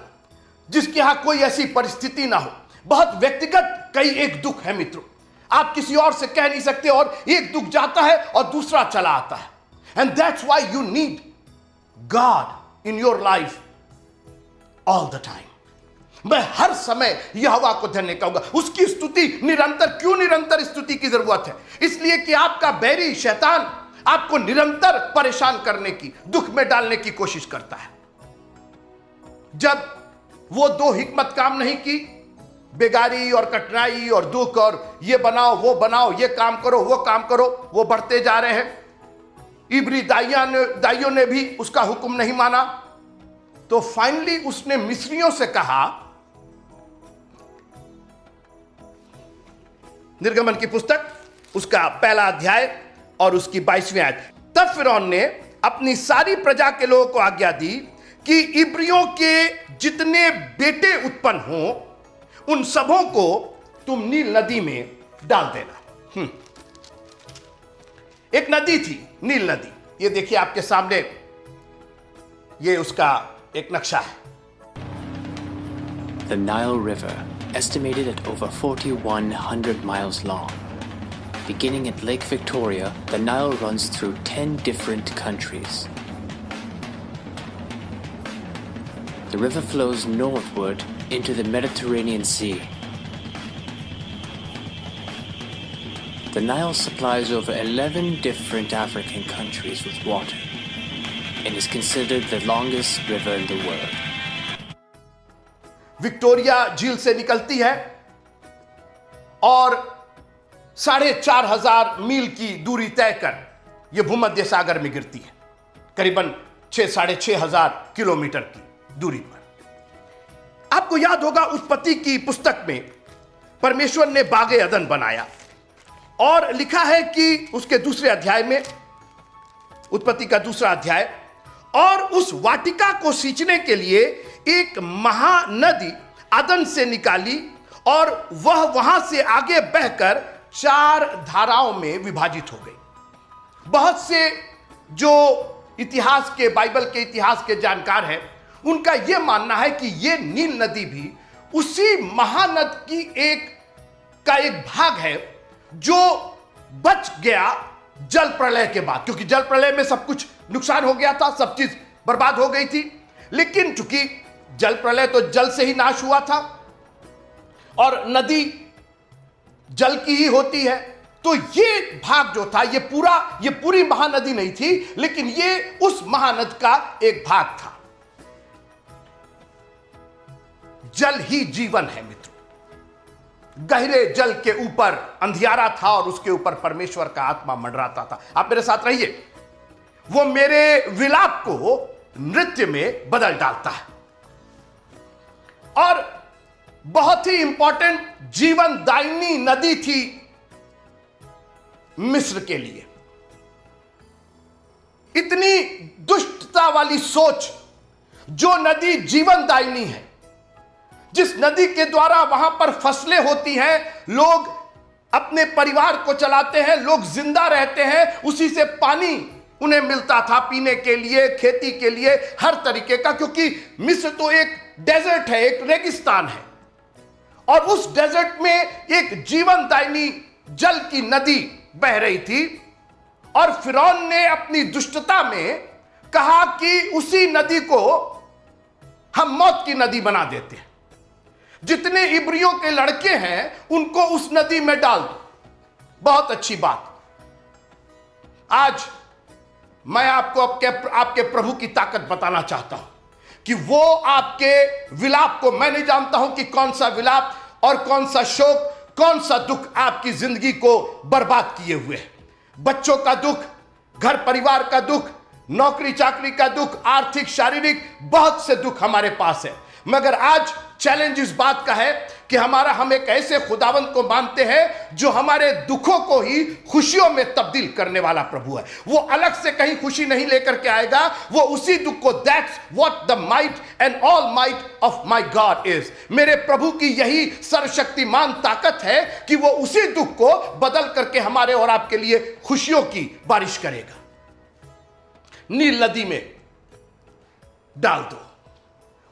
जिसके यहां कोई ऐसी परिस्थिति ना हो। बहुत व्यक्तिगत कई एक दुख है मित्रों, आप किसी और से कह नहीं सकते, और एक दुख जाता है और दूसरा चला आता है। And that's why you need God in your life all the time. मैं हर समय यहोवा को धन्य कहूंगा, उसकी स्तुति निरंतर। क्यों निरंतर स्तुति की जरूरत है? इसलिए कि आपका बैरी शैतान आपको निरंतर परेशान करने की, दुख में डालने की कोशिश करता है। जब वो दो हिकमत काम नहीं की, बेगारी और कठिनाई और दुख और ये बनाओ वो बनाओ, ये काम करो वो काम करो, वो बढ़ते जा रहे हैं। इब्री दाइयों ने भी उसका हुक्म नहीं माना, तो फाइनली उसने मिस्रियों से कहा, निर्गमन की पुस्तक उसका पहला अध्याय और उसकी 22वीं आयत, तब फिरौन ने अपनी सारी प्रजा के लोगों को आज्ञा दी कि इब्रियों के जितने बेटे उत्पन्न हों उन सबों को तुम नील नदी में डाल देना। एक नदी थी, नील नदी। ये देखिए आपके सामने, ये उसका एक नक्शा है।
The Nile River, estimated at over 4,100 miles long. Beginning at Lake Victoria, the Nile runs through 10 different countries. The river flows northward into the Mediterranean Sea. The Nile supplies over 11 different African countries with water and is considered the longest river in the world.
Victoria झील से निकलती है और 4,500 मील की दूरी तय कर यह भूमध्य सागर में गिरती है, करीबन 6,500 किलोमीटर की दूरी पर। आपको याद होगा उत्पत्ति की पुस्तक में परमेश्वर ने बागे अदन बनाया और लिखा है कि उसके दूसरे अध्याय में उत्पत्ति का 2 अध्याय। और उस वाटिका को सींचने के लिए एक महानदी अदन से निकाली और वह वहां से आगे बहकर 4 धाराओं में विभाजित हो गई। बहुत से जो इतिहास के, बाइबल के इतिहास के जानकार हैं, उनका यह मानना है कि यह नील नदी भी उसी महानद की एक भाग है जो बच गया जल प्रलय के बाद, क्योंकि जल प्रलय में सब कुछ नुकसान हो गया था, सब चीज बर्बाद हो गई थी। लेकिन चूंकि जल प्रलय तो जल से ही नाश हुआ था और नदी जल की ही होती है, तो ये भाग जो था, ये पूरी महानदी नहीं थी, लेकिन ये उस महानद का एक भाग था। जल ही जीवन है मित्रों। गहरे जल के ऊपर अंधियारा था और उसके ऊपर परमेश्वर का आत्मा मंडराता था। आप मेरे साथ रहिए। वो मेरे विलाप को नृत्य में बदल डालता है। और बहुत ही इंपॉर्टेंट जीवनदायिनी नदी थी मिस्र के लिए। इतनी दुष्टता वाली सोच, जो नदी जीवनदायिनी है, जिस नदी के द्वारा वहां पर फसलें होती हैं, लोग अपने परिवार को चलाते हैं, लोग जिंदा रहते हैं, उसी से पानी उन्हें मिलता था पीने के लिए, खेती के लिए, हर तरीके का, क्योंकि मिस्र तो एक डेजर्ट है, एक रेगिस्तान है। और उस डेजर्ट में एक जीवनदायिनी जल की नदी बह रही थी। और फिरौन ने अपनी दुष्टता में कहा कि उसी नदी को हम मौत की नदी बना देते हैं। जितने इब्रियों के लड़के हैं उनको उस नदी में डाल दो। बहुत अच्छी बात। आज मैं आपको आपके प्रभु की ताकत बताना चाहता हूं कि वो आपके विलाप को, मैं नहीं जानता हूं कि कौन सा विलाप और कौन सा शोक, कौन सा दुख आपकी जिंदगी को बर्बाद किए हुए है। बच्चों का दुख, घर परिवार का दुख, नौकरी चाकरी का दुख, आर्थिक शारीरिक बहुत से दुख हमारे पास है। मगर आज चैलेंज इस बात का है कि हम एक ऐसे खुदावंत को मानते हैं जो हमारे दुखों को ही खुशियों में तब्दील करने वाला प्रभु है। वो अलग से कहीं खुशी नहीं लेकर के आएगा, वो उसी दुख को, that's what the might and all might of my God is. मेरे प्रभु की यही सर्वशक्तिमान ताकत है कि वो उसी दुख को बदल करके हमारे और आपके लिए खुशियों की बारिश करेगा। नील नदी में डाल दो।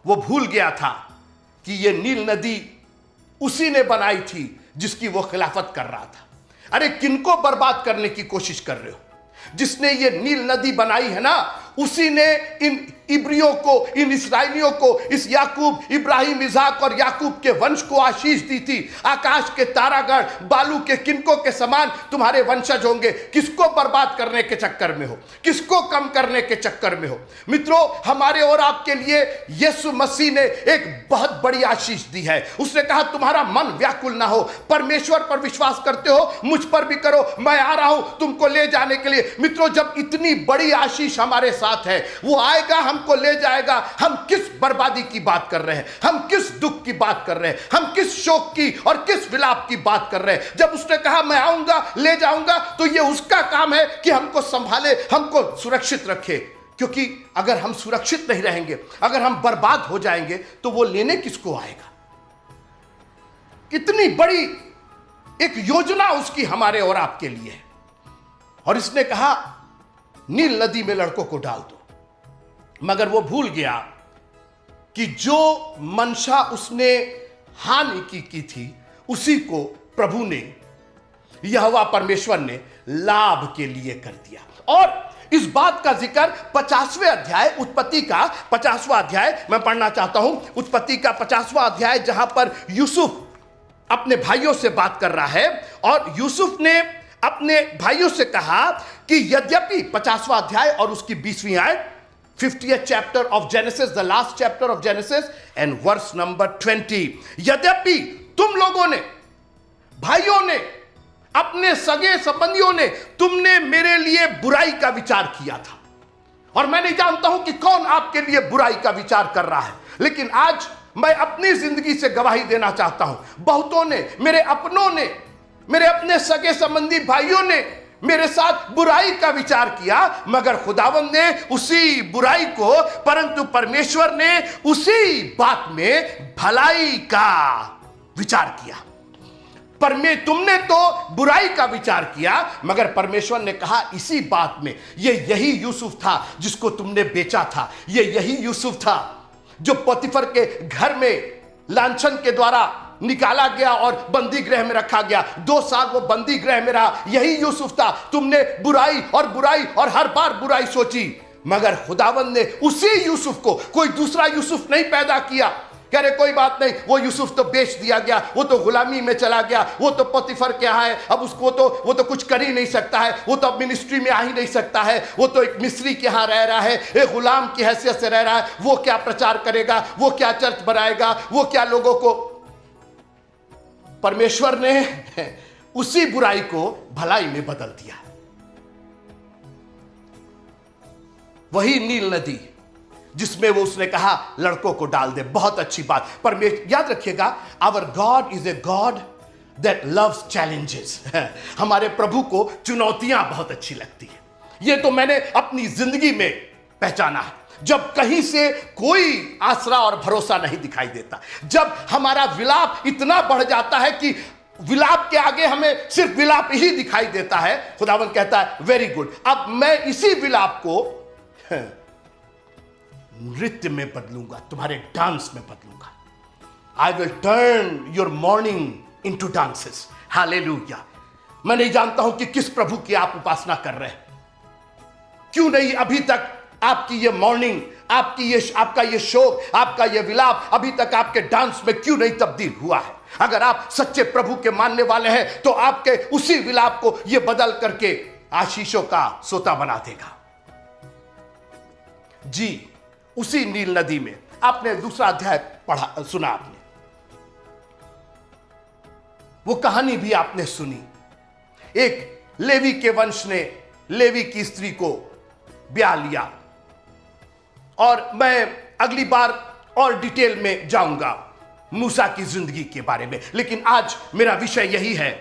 वो भूल गया था कि ये नील नदी उसी ने बनाई थी जिसकी वो खिलाफत कर रहा था। अरे किनको बर्बाद करने की कोशिश कर रहे हो? जिसने ये नील नदी बनाई है ना, उसी ने इन इब्रियों को, इन इस्राएलियों को, इस याकूब, इब्राहिम, इसाक और याकूब के वंश को आशीष दी थी। आकाश के तारागण, बालू के किनकों के समान तुम्हारे वंशज होंगे। किसको बर्बाद करने के चक्कर में हो? किसको कम करने के चक्कर में हो? मित्रों, हमारे और आपके लिए यीशु मसीह ने एक बहुत बड़ी आशीष दी है। उसने कहा तुम्हारा मन व्याकुल ना हो, परमेश्वर पर विश्वास करते हो, मुझ पर भी करो, मैं आ रहा हूं तुमको ले जाने के लिए। मित्रों, जब इतनी बड़ी आशीष हमारे साथ है, वो आएगा, हमको ले जाएगा। हम किस बर्बादी की बात कर रहे हैं? हम किस दुख की बात कर रहे हैं? हम किस शोक की और किस विलाप की बात कर रहे हैं? जब उसने कहा मैं आऊंगा, ले जाऊंगा, तो ये उसका काम है कि हमको संभाले, हमको सुरक्षित रखे। क्योंकि अगर हम सुरक्षित नहीं रहेंगे, अगर हम बर्बाद हो जाएंगे, तो वो लेने किसको आएगा? कितनी बड़ी एक योजना उसकी हमारे और आपके लिए है। और इसने कहा नील नदी में लड़कों को डाल दो। मगर वो भूल गया कि जो मंशा उसने हानि की थी, उसी को प्रभु ने, यहोवा परमेश्वर ने लाभ के लिए कर दिया। और इस बात का जिक्र 50वें अध्याय, उत्पत्ति का 50वां अध्याय मैं पढ़ना चाहता हूं। उत्पत्ति का 50वां अध्याय, जहां पर यूसुफ अपने भाइयों से बात कर रहा है। और यूसुफ ने अपने भाइयों से कहा कि यद्यपि 50वां अध्याय और उसकी 20वीं आयत, 50th chapter of Genesis, the last chapter of Genesis and verse number 20, यद्यपि तुम लोगों ने, भाइयों ने, अपने सगे संबंधियों ने, तुमने मेरे लिए बुराई का विचार किया था। और मैं नहीं जानता हूं कि कौन आपके लिए बुराई का विचार कर रहा है, लेकिन आज मैं अपनी जिंदगी से गवाही देना चाहता हूं। बहुतों ने, मेरे अपनों ने, मेरे अपने सगे संबंधी भाइयों ने मेरे साथ बुराई का विचार किया, मगर खुदावंद ने उसी बुराई को, परंतु परमेश्वर ने उसी बात में भलाई का विचार किया। तुमने तो बुराई का विचार किया, मगर परमेश्वर ने कहा इसी बात में, यही यूसुफ था जिसको तुमने बेचा था, यही यूसुफ था जो पोतीफर के घर में लांछन के द्वारा निकाला गया और बंदी गृह में रखा गया। 2 साल वो बंदी गृह में रहा, यही यूसुफ था। तुमने बुराई और हर बार बुराई सोची, मगर खुदावंद ने उसी यूसुफ को, कोई दूसरा यूसुफ नहीं पैदा किया। कह रहे कोई बात नहीं, वो यूसुफ तो बेच दिया गया, वो तो गुलामी में चला गया, वो तो पोतीफर के यहाँ है, अब उसको वो तो कुछ कर ही नहीं सकता है, वो तो अब मिनिस्ट्री में आ ही नहीं सकता है, वो तो एक मिस्री के यहाँ रह रहा है, एक गुलाम की हैसियत से रह रहा है, वो क्या प्रचार करेगा, वो क्या चर्च बनाएगा, वो क्या लोगों को। परमेश्वर ने उसी बुराई को भलाई में बदल दिया। वही नील नदी जिसमें वो उसने कहा लड़कों को डाल दे। बहुत अच्छी बात। परमेश्वर, याद रखिएगा, our God is a God that loves challenges. हमारे प्रभु को चुनौतियां बहुत अच्छी लगती है। ये तो मैंने अपनी जिंदगी में पहचाना है। जब कहीं से कोई आसरा और भरोसा नहीं दिखाई देता, जब हमारा विलाप इतना बढ़ जाता है कि विलाप के आगे हमें सिर्फ विलाप ही दिखाई देता है, खुदावंद कहता है वेरी गुड, अब मैं इसी विलाप को नृत्य में बदलूंगा, तुम्हारे डांस में बदलूंगा। I will turn your morning into dances. Hallelujah. मैं नहीं जानता हूं कि किस प्रभु की आप उपासना कर रहे हैं। क्यों नहीं अभी तक आपकी ये मॉर्निंग, आपका ये शोक, आपका ये विलाप अभी तक आपके डांस में क्यों नहीं तब्दील हुआ है? अगर आप सच्चे प्रभु के मानने वाले हैं तो आपके उसी विलाप को ये बदल करके आशीषों का सोता बना देगा। जी, उसी नील नदी में आपने दूसरा अध्याय पढ़ा, सुना आपने, वो कहानी भी आपने सुनी। एक लेवी के वंश ने लेवी की स्त्री को ब्याह लिया, और मैं अगली बार और डिटेल में जाऊंगा मूसा की जिंदगी के बारे में, लेकिन आज मेरा विषय यही है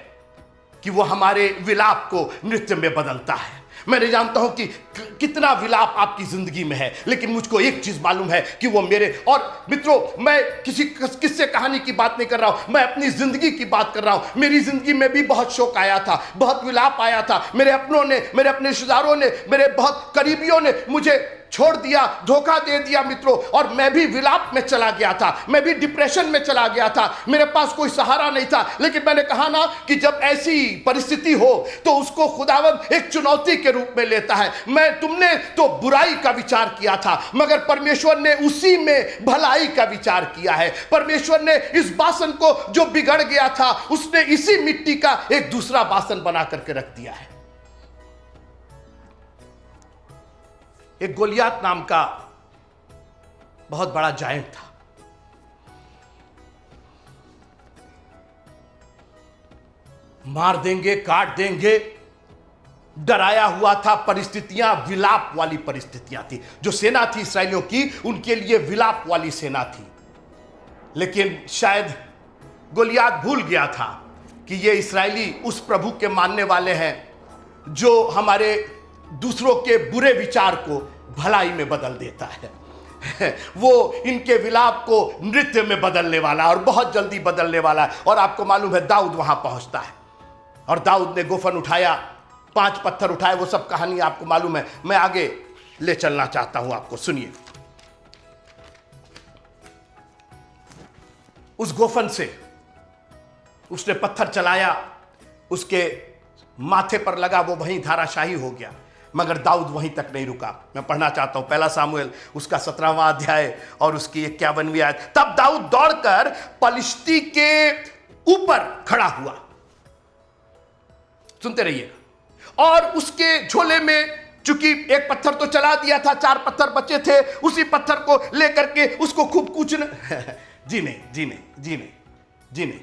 कि वो हमारे विलाप को नृत्य में बदलता है। मैं नहीं जानता हूं कि कितना विलाप आपकी जिंदगी में है, लेकिन मुझको एक चीज मालूम है कि वो मेरे, और मित्रों, मैं किसी किस्से कहानी की बात नहीं कर रहा हूं, मैं अपनी जिंदगी की बात कर रहा हूं। मेरी जिंदगी में भी बहुत शोक आया था, बहुत विलाप आया था। मेरे अपनों ने, मेरे अपने रिश्तेदारों ने, मेरे बहुत करीबियों ने मुझे छोड़ दिया, धोखा दे दिया मित्रों, और मैं भी विलाप में चला गया था, मैं भी डिप्रेशन में चला गया था, मेरे पास कोई सहारा नहीं था। लेकिन मैंने कहा ना कि जब ऐसी परिस्थिति हो तो उसको खुदावंद एक चुनौती के रूप में लेता है। तुमने तो बुराई का विचार किया था, मगर परमेश्वर ने उसी में भलाई का विचार किया है। परमेश्वर ने इस बासन को जो बिगड़ गया था, उसने इसी मिट्टी का एक दूसरा बासन बना करके रख दिया है। एक गोलियात नाम का बहुत बड़ा जायंट था। मार देंगे, काट देंगे, डराया हुआ था। परिस्थितियां विलाप वाली परिस्थितियां थी। जो सेना थी इस्राएलियों की, उनके लिए विलाप वाली सेना थी। लेकिन शायद गोलियात भूल गया था कि ये इस्राएली उस प्रभु के मानने वाले हैं जो हमारे दूसरों के बुरे विचार को भलाई में बदल देता है। वो इनके विलाप को नृत्य में बदलने वाला, और बहुत जल्दी बदलने वाला है। और आपको मालूम है, दाऊद वहां पहुंचता है, और दाऊद ने गोफन उठाया, 5 पत्थर उठाए, वो सब कहानी आपको मालूम है। मैं आगे ले चलना चाहता हूं आपको, सुनिए। उस गोफन से उसने पत्थर चलाया, उसके माथे पर लगा, वो वहीं धाराशाही हो गया। मगर दाऊद वहीं तक नहीं रुका। मैं पढ़ना चाहता हूं 1 सामुएल उसका 17वां अध्याय और उसकी 51वीं आयत। तब दाऊद दौड़कर पलिश्ती के ऊपर खड़ा हुआ, सुनते रहिएगा, और उसके झोले में, चूंकि एक पत्थर तो चला दिया था, 4 पत्थर बचे थे, उसी पत्थर को लेकर के उसको खूब कूचने जी नहीं,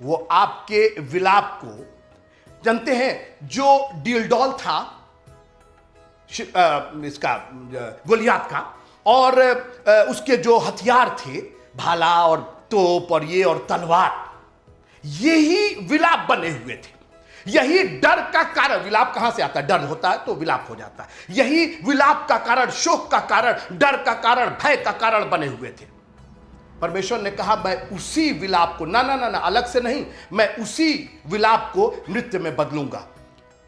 वो आपके विलाप को जानते हैं। जो डीलडॉल था इसका गोलियात का, और उसके जो हथियार थे, भाला और तोप और ये और तलवार, यही विलाप बने हुए थे। यही डर का कारण, विलाप कहां से आता है? डर होता है तो विलाप हो जाता है। यही विलाप का कारण, शोक का कारण, डर का कारण, भय का कारण बने हुए थे। परमेश्वर ने कहा मैं उसी विलाप को, ना ना ना ना, अलग से नहीं, मैं उसी विलाप को नृत्य में बदलूंगा।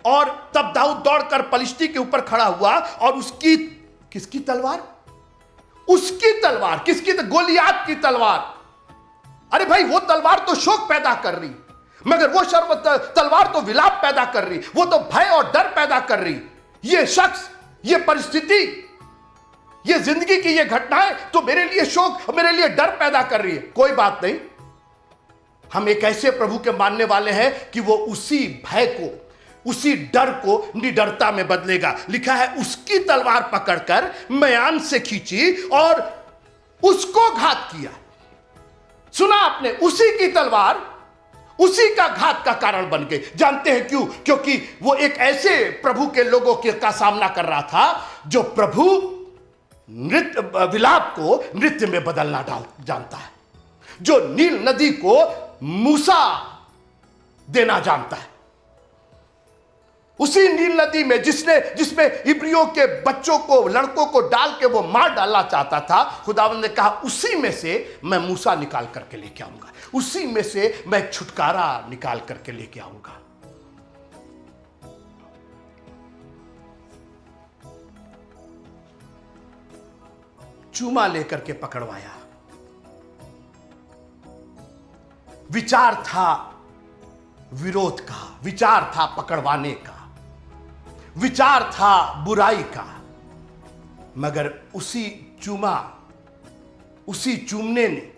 और तब दाऊद दौड़कर पलिश्ती के ऊपर खड़ा हुआ और उसकी, किसकी तलवार? उसकी तलवार। किसकी? गोलियात की तलवार। अरे भाई, वो तलवार तो शोक पैदा कर रही, मगर वो तलवार तो विलाप पैदा कर रही, वो तो भय और डर पैदा कर रही। ये शख्स, ये परिस्थिति, ये जिंदगी की ये घटनाएं तो मेरे लिए शोक, मेरे लिए डर पैदा कर रही है। कोई बात नहीं, हम एक ऐसे प्रभु के मानने वाले हैं कि वो उसी भय को, उसी डर को निडरता में बदलेगा। लिखा है उसकी तलवार पकड़कर म्यान से खींची और उसको घात किया। सुना आपने? उसी की तलवार उसी का घात का कारण बन गई। जानते हैं क्यों? क्योंकि वो एक ऐसे प्रभु के लोगों का सामना कर रहा था जो प्रभु नृत्य, विलाप को नृत्य में बदलना जानता है, जो नील नदी को मूसा देना जानता है। उसी नील नदी में जिसमें इब्रियों के बच्चों को, लड़कों को डाल के वो मार डालना चाहता था, खुदावंद ने कहा उसी में से मैं मूसा निकाल करके लेके आऊंगा, उसी में से मैं छुटकारा निकाल करके लेके आऊंगा। चूमा लेकर के पकड़वाया। विचार था विरोध का, विचार था पकड़वाने का, विचार था बुराई का, मगर उसी चूमने ने,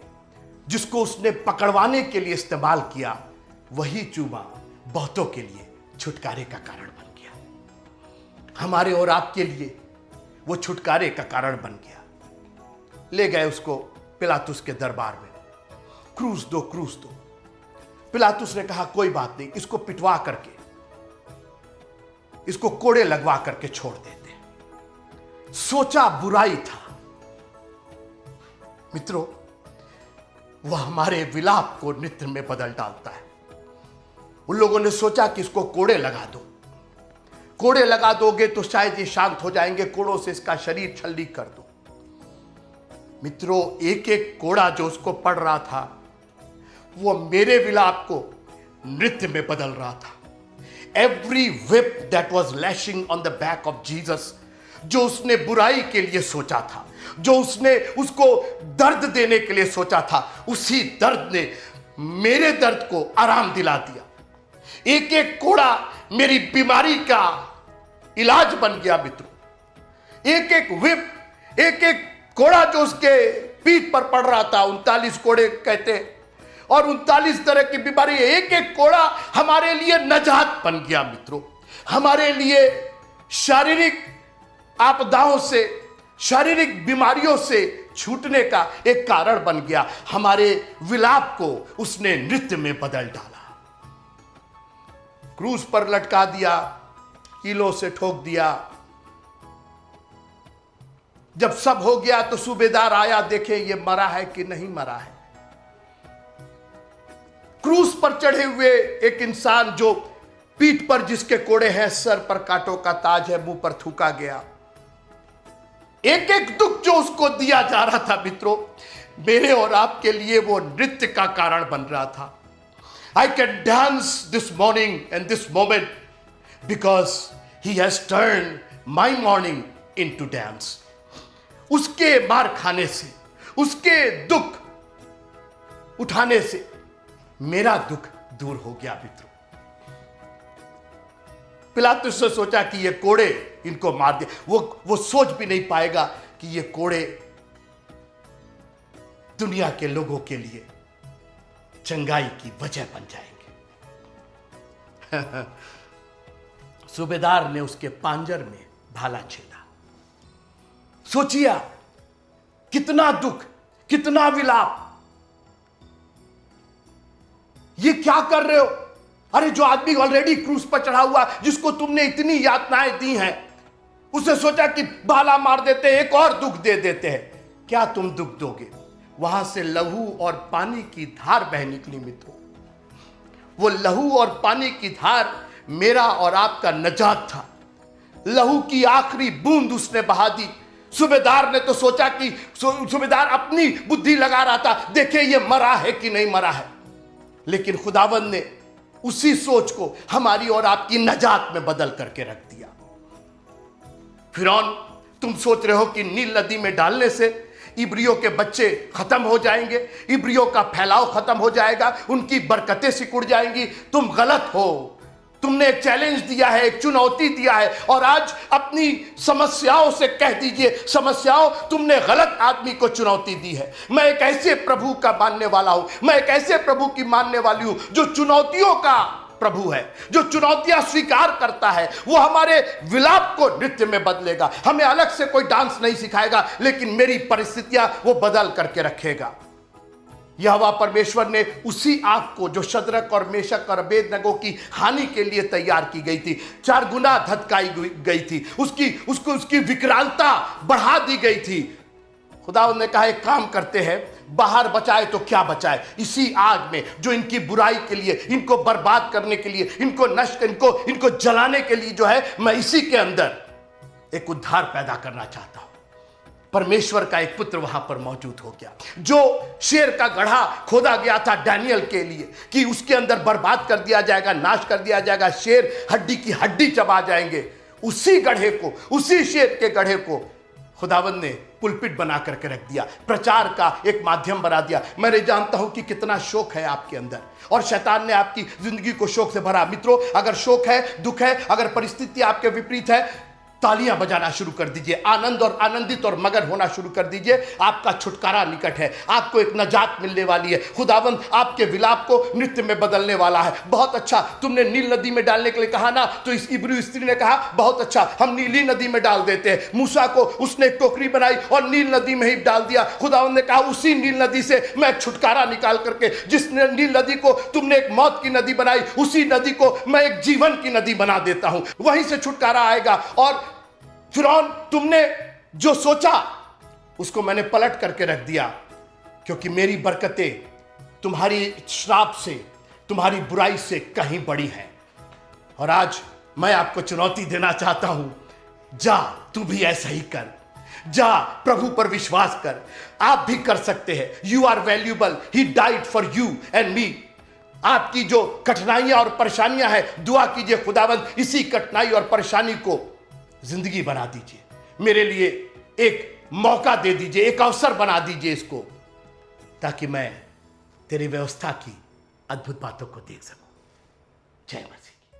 जिसको उसने पकड़वाने के लिए इस्तेमाल किया, वही चूमा बहुतों के लिए छुटकारे का कारण बन गया। हमारे और आपके लिए वो छुटकारे का कारण बन गया। ले गए उसको पिलातुस के दरबार में। क्रूस दो, क्रूस दो। पिलातुस ने कहा कोई बात नहीं, इसको पिटवा करके, इसको कोड़े लगवा करके छोड़ देते। सोचा बुराई था। मित्रों, वह हमारे विलाप को नृत्य में बदल डालता है। उन लोगों ने सोचा कि इसको कोड़े लगा दो, कोड़े लगा दोगे तो शायद ये शांत हो जाएंगे, कोड़ों से इसका शरीर छल्ली कर दो। मित्रों, एक एक कोड़ा जो उसको पड़ रहा था, वो मेरे विलाप को नृत्य में बदल रहा था। Every whip that was lashing on the back of Jesus, जो उसने बुराई के लिए सोचा था, जो उसने उसको दर्द देने के लिए सोचा था, उसी दर्द ने मेरे दर्द को आराम दिला दिया। एक एक कोड़ा मेरी बीमारी का इलाज बन गया। मित्रों, एक एक whip, एक एक कोड़ा जो उसके पीठ पर पड़ रहा था, 39 कोड़े कहते हैं, और 39 तरह की बीमारी, एक एक कोड़ा हमारे लिए नजात बन गया। मित्रों, हमारे लिए शारीरिक आपदाओं से, शारीरिक बीमारियों से छूटने का एक कारण बन गया। हमारे विलाप को उसने नृत्य में बदल डाला। क्रूस पर लटका दिया, कीलों से ठोक दिया। जब सब हो गया तो सूबेदार आया, देखे ये मरा है कि नहीं मरा है। क्रूस पर चढ़े हुए एक इंसान जो पीठ पर जिसके कोड़े हैं, सर पर कांटों का ताज है, मुंह पर थूका गया। एक एक दुख जो उसको दिया जा रहा था, मित्रों, मेरे और आपके लिए वो नृत्य का कारण बन रहा था। I can dance this morning and this moment because he has turned my morning into dance. उसके मार खाने से, उसके दुख उठाने से मेरा दुख दूर हो गया। मित्रों, पिलातुस ने सोचा कि ये कोड़े इनको मार दे। वो सोच भी नहीं पाएगा कि ये कोड़े दुनिया के लोगों के लिए चंगाई की वजह बन जाएंगे। सूबेदार ने उसके पांजर में भाला छेदा। सोचिया कितना दुख, कितना विलाप। ये क्या कर रहे हो? अरे जो आदमी ऑलरेडी क्रूस पर चढ़ा हुआ, जिसको तुमने इतनी यातनाएं दी हैं, उसे सोचा कि भाला मार देते हैं, एक और दुख दे देते हैं। क्या तुम दुख दोगे? वहां से लहू और पानी की धार बह निकली। मित्रों, वो लहू और पानी की धार मेरा और आपका नजात था। लहू की आखिरी बूंद उसने बहा दी। सूबेदार ने तो सोचा कि सूबेदार अपनी बुद्धि लगा रहा था, देखे ये मरा है कि नहीं मरा है, लेकिन खुदावंद ने उसी सोच को हमारी और आपकी नजात में बदल करके रख दिया। फिरौन, तुम सोच रहे हो कि नील नदी में डालने से इब्रियों के बच्चे खत्म हो जाएंगे, इब्रियों का फैलाव खत्म हो जाएगा, उनकी बरकतें सिकुड़ जाएंगी। तुम गलत हो। तुमने एक चैलेंज दिया है, एक चुनौती दिया है, और आज अपनी समस्याओं से कह दीजिए, समस्याओं, तुमने गलत आदमी को चुनौती दी है। मैं एक ऐसे प्रभु का मानने वाला हूं, मैं एक ऐसे प्रभु की मानने वाली हूं जो चुनौतियों का प्रभु है, जो चुनौतियां स्वीकार करता है। वो हमारे विलाप को नृत्य में बदलेगा। हमें अलग से कोई डांस नहीं सिखाएगा, लेकिन मेरी परिस्थितियां वो बदल करके रखेगा। यहोवा परमेश्वर ने उसी आग को जो शद्रक और मेशक और अबेदनगो की हानि के लिए तैयार की गई थी, 4 गुना धधकाई गई थी, उसकी विकरालता बढ़ा दी गई थी। खुदावंद ने कहा एक काम करते हैं, बाहर बचाए तो क्या बचाए, इसी आग में जो इनकी बुराई के लिए, इनको बर्बाद करने के लिए, इनको नष्ट, इनको जलाने के लिए जो है, मैं इसी के अंदर एक उद्धार पैदा करना चाहता हूं। परमेश्वर का एक पुत्र वहां पर मौजूद हो गया। जो शेर का गड्ढा खोदा गया था डैनियल के लिए कि उसके अंदर बर्बाद कर दिया जाएगा, नाश कर दिया जाएगा, शेर हड्डी की हड्डी चबा जाएंगे, उसी गड्ढे को, उसी शेर के गड्ढे को खुदावंद ने पुलपिट बना करके रख दिया, प्रचार का एक माध्यम बना दिया। मैं जानता हूं कि कितना शोक है आपके अंदर, और शैतान ने आपकी जिंदगी को शोक से भरा। मित्रों, अगर शोक है, दुख है, अगर परिस्थिति आपके विपरीत है, तालियां बजाना शुरू कर दीजिए, आनंद और आनंदित और मगन होना शुरू कर दीजिए। आपका छुटकारा निकट है, आपको एक नजात मिलने वाली है। खुदावंद आपके विलाप को नृत्य में बदलने वाला है। बहुत अच्छा, तुमने नील नदी में डालने के लिए कहा ना, तो इस इब्री स्त्री ने कहा बहुत अच्छा, हम नीली नदी में डाल देते हैं। मूसा को उसने एक टोकरी बनाई और नील नदी में ही डाल दिया। खुदावंद ने कहा उसी नील नदी से मैं एक छुटकारा निकाल करके, जिस नील नदी को तुमने एक मौत की नदी बनाई, उसी नदी को मैं एक जीवन की नदी बना देता हूं। वहीं से छुटकारा आएगा। और फिरौन, तुमने जो सोचा उसको मैंने पलट करके रख दिया, क्योंकि मेरी बरकतें तुम्हारी श्राप से, तुम्हारी बुराई से कहीं बड़ी हैं। और आज मैं आपको चुनौती देना चाहता हूं, जा तू भी ऐसा ही कर, जा प्रभु पर विश्वास कर। आप भी कर सकते हैं। You are valuable, he died for you and me. आपकी जो कठिनाइयां और परेशानियां हैं, दुआ कीजिए, खुदावंद इसी कठिनाई और परेशानी को जिंदगी बना दीजिए, मेरे लिए एक मौका दे दीजिए, एक अवसर बना दीजिए इसको, ताकि मैं तेरी व्यवस्था की अद्भुत बातों को देख सकूं। जय मसीह।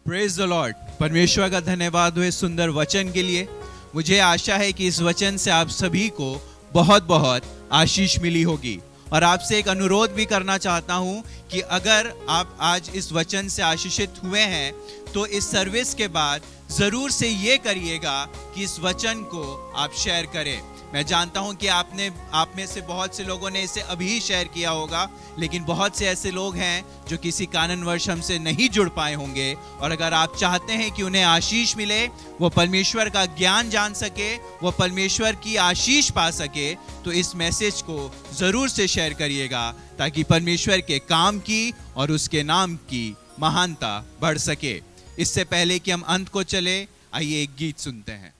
Praise the Lord. परमेश्वर का धन्यवाद हो इस सुंदर वचन के लिए। मुझे आशा है कि इस वचन से आप सभी को बहुत बहुत आशीष मिली होगी। और आपसे एक अनुरोध भी करना चाहता हूं कि अगर आप आज इस वचन से आशीषित हुए हैं तो इस सर्विस के बाद जरूर से ये करिएगा कि इस वचन को आप शेयर करें। मैं जानता हूं कि आप में से बहुत से लोगों ने इसे अभी शेयर किया होगा, लेकिन बहुत से ऐसे लोग हैं जो किसी कारणवश हमसे नहीं जुड़ पाए होंगे। और अगर आप चाहते हैं कि उन्हें आशीष मिले, वो परमेश्वर का ज्ञान जान सके, वो परमेश्वर की आशीष पा सके, तो इस मैसेज को जरूर से शेयर करिएगा, ताकि परमेश्वर के काम की और उसके नाम की महानता बढ़ सके। इससे पहले कि हम अंत को चले, आइए एक गीत सुनते हैं।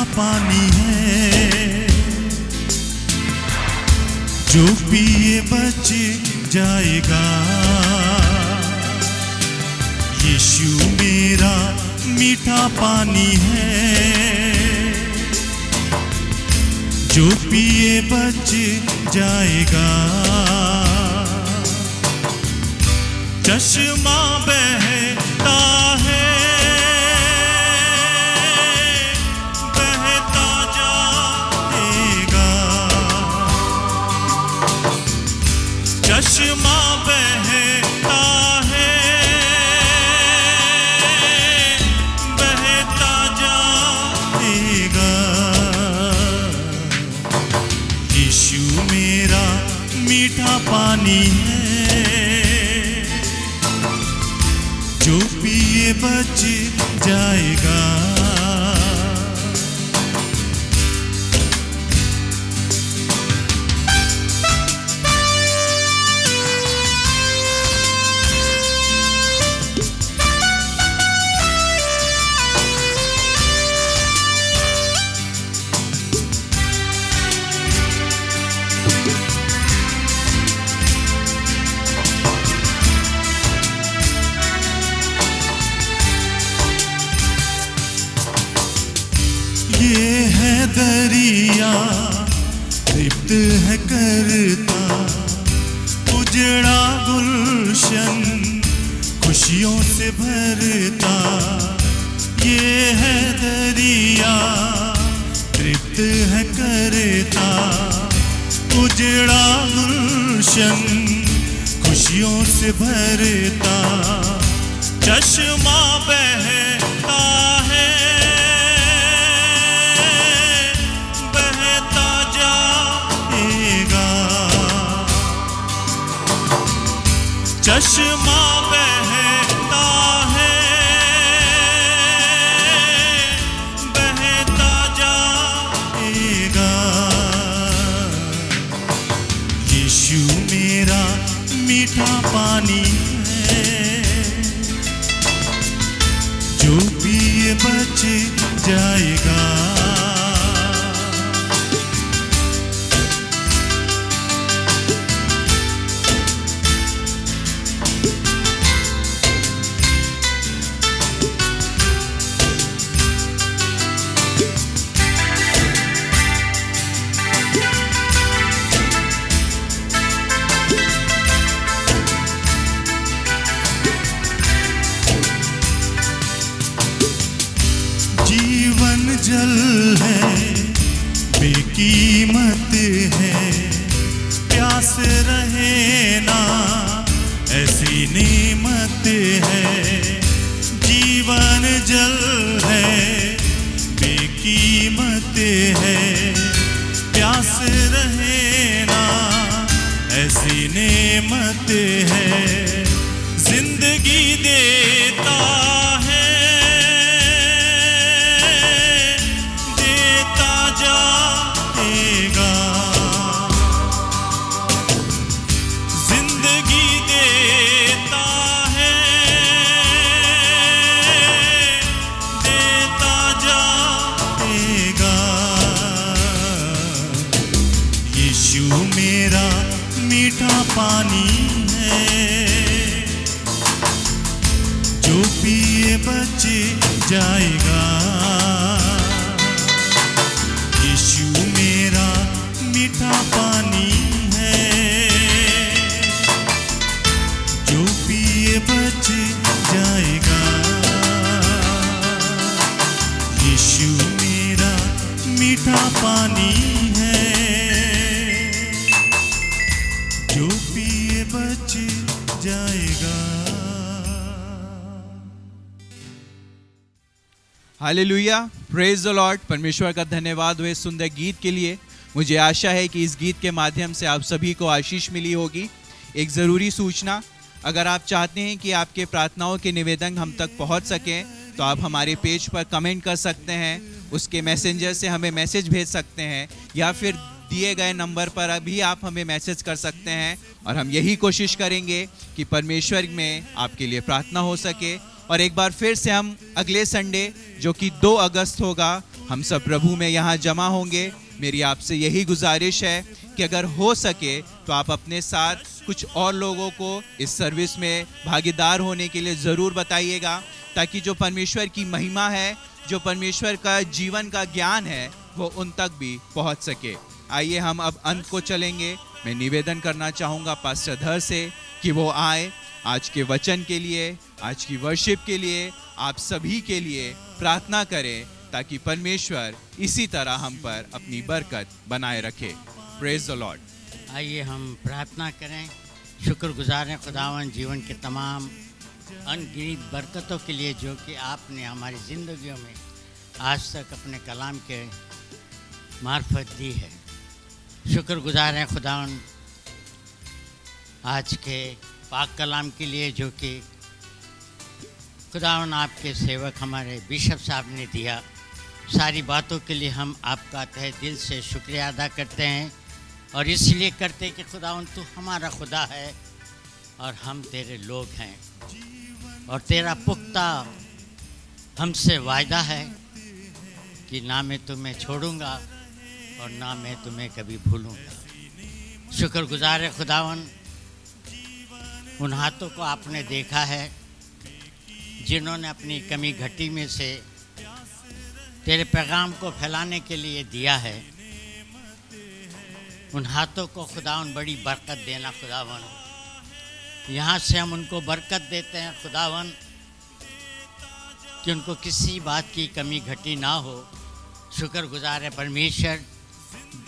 पानी है जो पिए बच जाएगा। यीशु मेरा मीठा पानी है जो पिए बच जाएगा। चश्मा बहता है, चश्मा बहता है, बहता जाएगा। यीशु मेरा मीठा पानी है, जो पिए बच जाएगा। ये है दरिया तृप्त है करता, उजड़ा गुलशन खुशियों से भरता। ये है दरिया तृप्त है करता, उजड़ा गुलशन खुशियों से भरता। चश्मा बहता है, बहता जाएगा। चश्मा बहता है, बहता जाएगा। यीशु मेरा मीठा पानी है, जो पिए बच जाएगा। जीवन जल है, बेकीमत है, प्यास रहे ना ऐसी नेमत है। जीवन जल है, बेकीमत है, प्यास रहे ना ऐसी नेमत है। जिंदगी देता है, जाएगा। जिंदगी देता है, देता जाएगा। यीशु मेरा मीठा पानी है, जो पिए बच जाएगा। यीशु मेरा मीठा पानी है, जो पिए बच जाएगा। यीशु मेरा मीठा पानी है, जो पिए बच जाएगा।
Hallelujah, praise the Lord. परमेश्वर का धन्यवाद हुए सुंदर गीत के लिए। मुझे आशा है कि इस गीत के माध्यम से आप सभी को आशीष मिली होगी। एक ज़रूरी सूचना, अगर आप चाहते हैं कि आपके प्रार्थनाओं के निवेदन हम तक पहुंच सकें, तो आप हमारे पेज पर कमेंट कर सकते हैं, उसके मैसेंजर से हमें मैसेज भेज सकते हैं, या फिर दिए गए नंबर पर अभी आप हमें मैसेज कर सकते हैं। और हम यही कोशिश करेंगे कि परमेश्वर में आपके लिए प्रार्थना हो सके। और एक बार फिर से हम अगले संडे, जो कि 2 अगस्त होगा, हम सब प्रभु में यहाँ जमा होंगे। मेरी आपसे यही गुजारिश है कि अगर हो सके तो आप अपने साथ कुछ और लोगों को इस सर्विस में भागीदार होने के लिए ज़रूर बताइएगा, ताकि जो परमेश्वर की महिमा है, जो परमेश्वर का जीवन का ज्ञान है, वो उन तक भी पहुंच सके। आइए हम अब अंत को चलेंगे। मैं निवेदन करना चाहूँगा पास्टर धर से कि वो आए, आज के वचन के लिए, आज की वर्शिप के लिए, आप सभी के लिए प्रार्थना करें, ताकि परमेश्वर इसी तरह हम पर अपनी बरकत बनाए रखे। Praise the Lord.
आइए हम प्रार्थना करें। शुक्रगुजार हैं खुदावन जीवन के तमाम अनगिनत बरकतों के लिए जो कि आपने हमारी ज़िंदगियों में आज तक अपने कलाम के मार्फत दी है। शुक्रगुजार हैं खुदावन आज के पाक कलाम के लिए जो कि खुदावन आपके सेवक हमारे बिशप साहब ने दिया। सारी बातों के लिए हम आपका तहे दिल से शुक्रिया अदा करते हैं और इसलिए करते कि खुदावन तू हमारा खुदा है और हम तेरे लोग हैं और तेरा पुख्ता हमसे वायदा है कि ना मैं तुम्हें छोड़ूंगा और ना मैं तुम्हें कभी भूलूंगा। शुक्रगुजार है खुदावन उन हाथों को आपने देखा है जिन्होंने अपनी कमी घटी में से तेरे पैगाम को फैलाने के लिए दिया है। उन हाथों को खुदावन बड़ी बरकत देना खुदावन। यहाँ से हम उनको बरकत देते हैं खुदावन कि उनको किसी बात की कमी घटी ना हो। शुक्रगुजार है परमेश्वर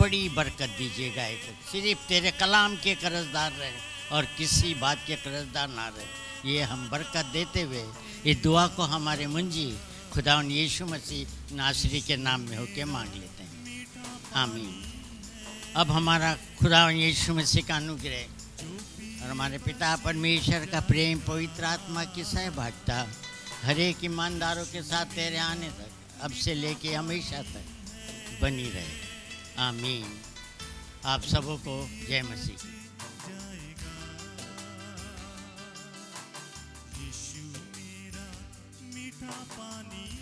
बड़ी बरकत दीजिएगा। एक सिर्फ तेरे कलाम के कर्जदार रहे और किसी बात के कर्जदार ना रहे। ये हम बरकत देते हुए इस दुआ को हमारे मुंजी खुदावन यीशु मसीह नासरी के नाम में होके मांग लेते हैं, आमीन। अब हमारा खुदावन यीशु मसीह का अनुग्रह और हमारे पिता परमेश्वर का प्रेम पवित्र आत्मा की सहभागिता हर एक ईमानदारों के साथ तेरे आने तक अब से लेके हमेशा तक बनी रहे, आमीन। आप सबों को जय मसीह।
यीशु मेरा मीठा पानी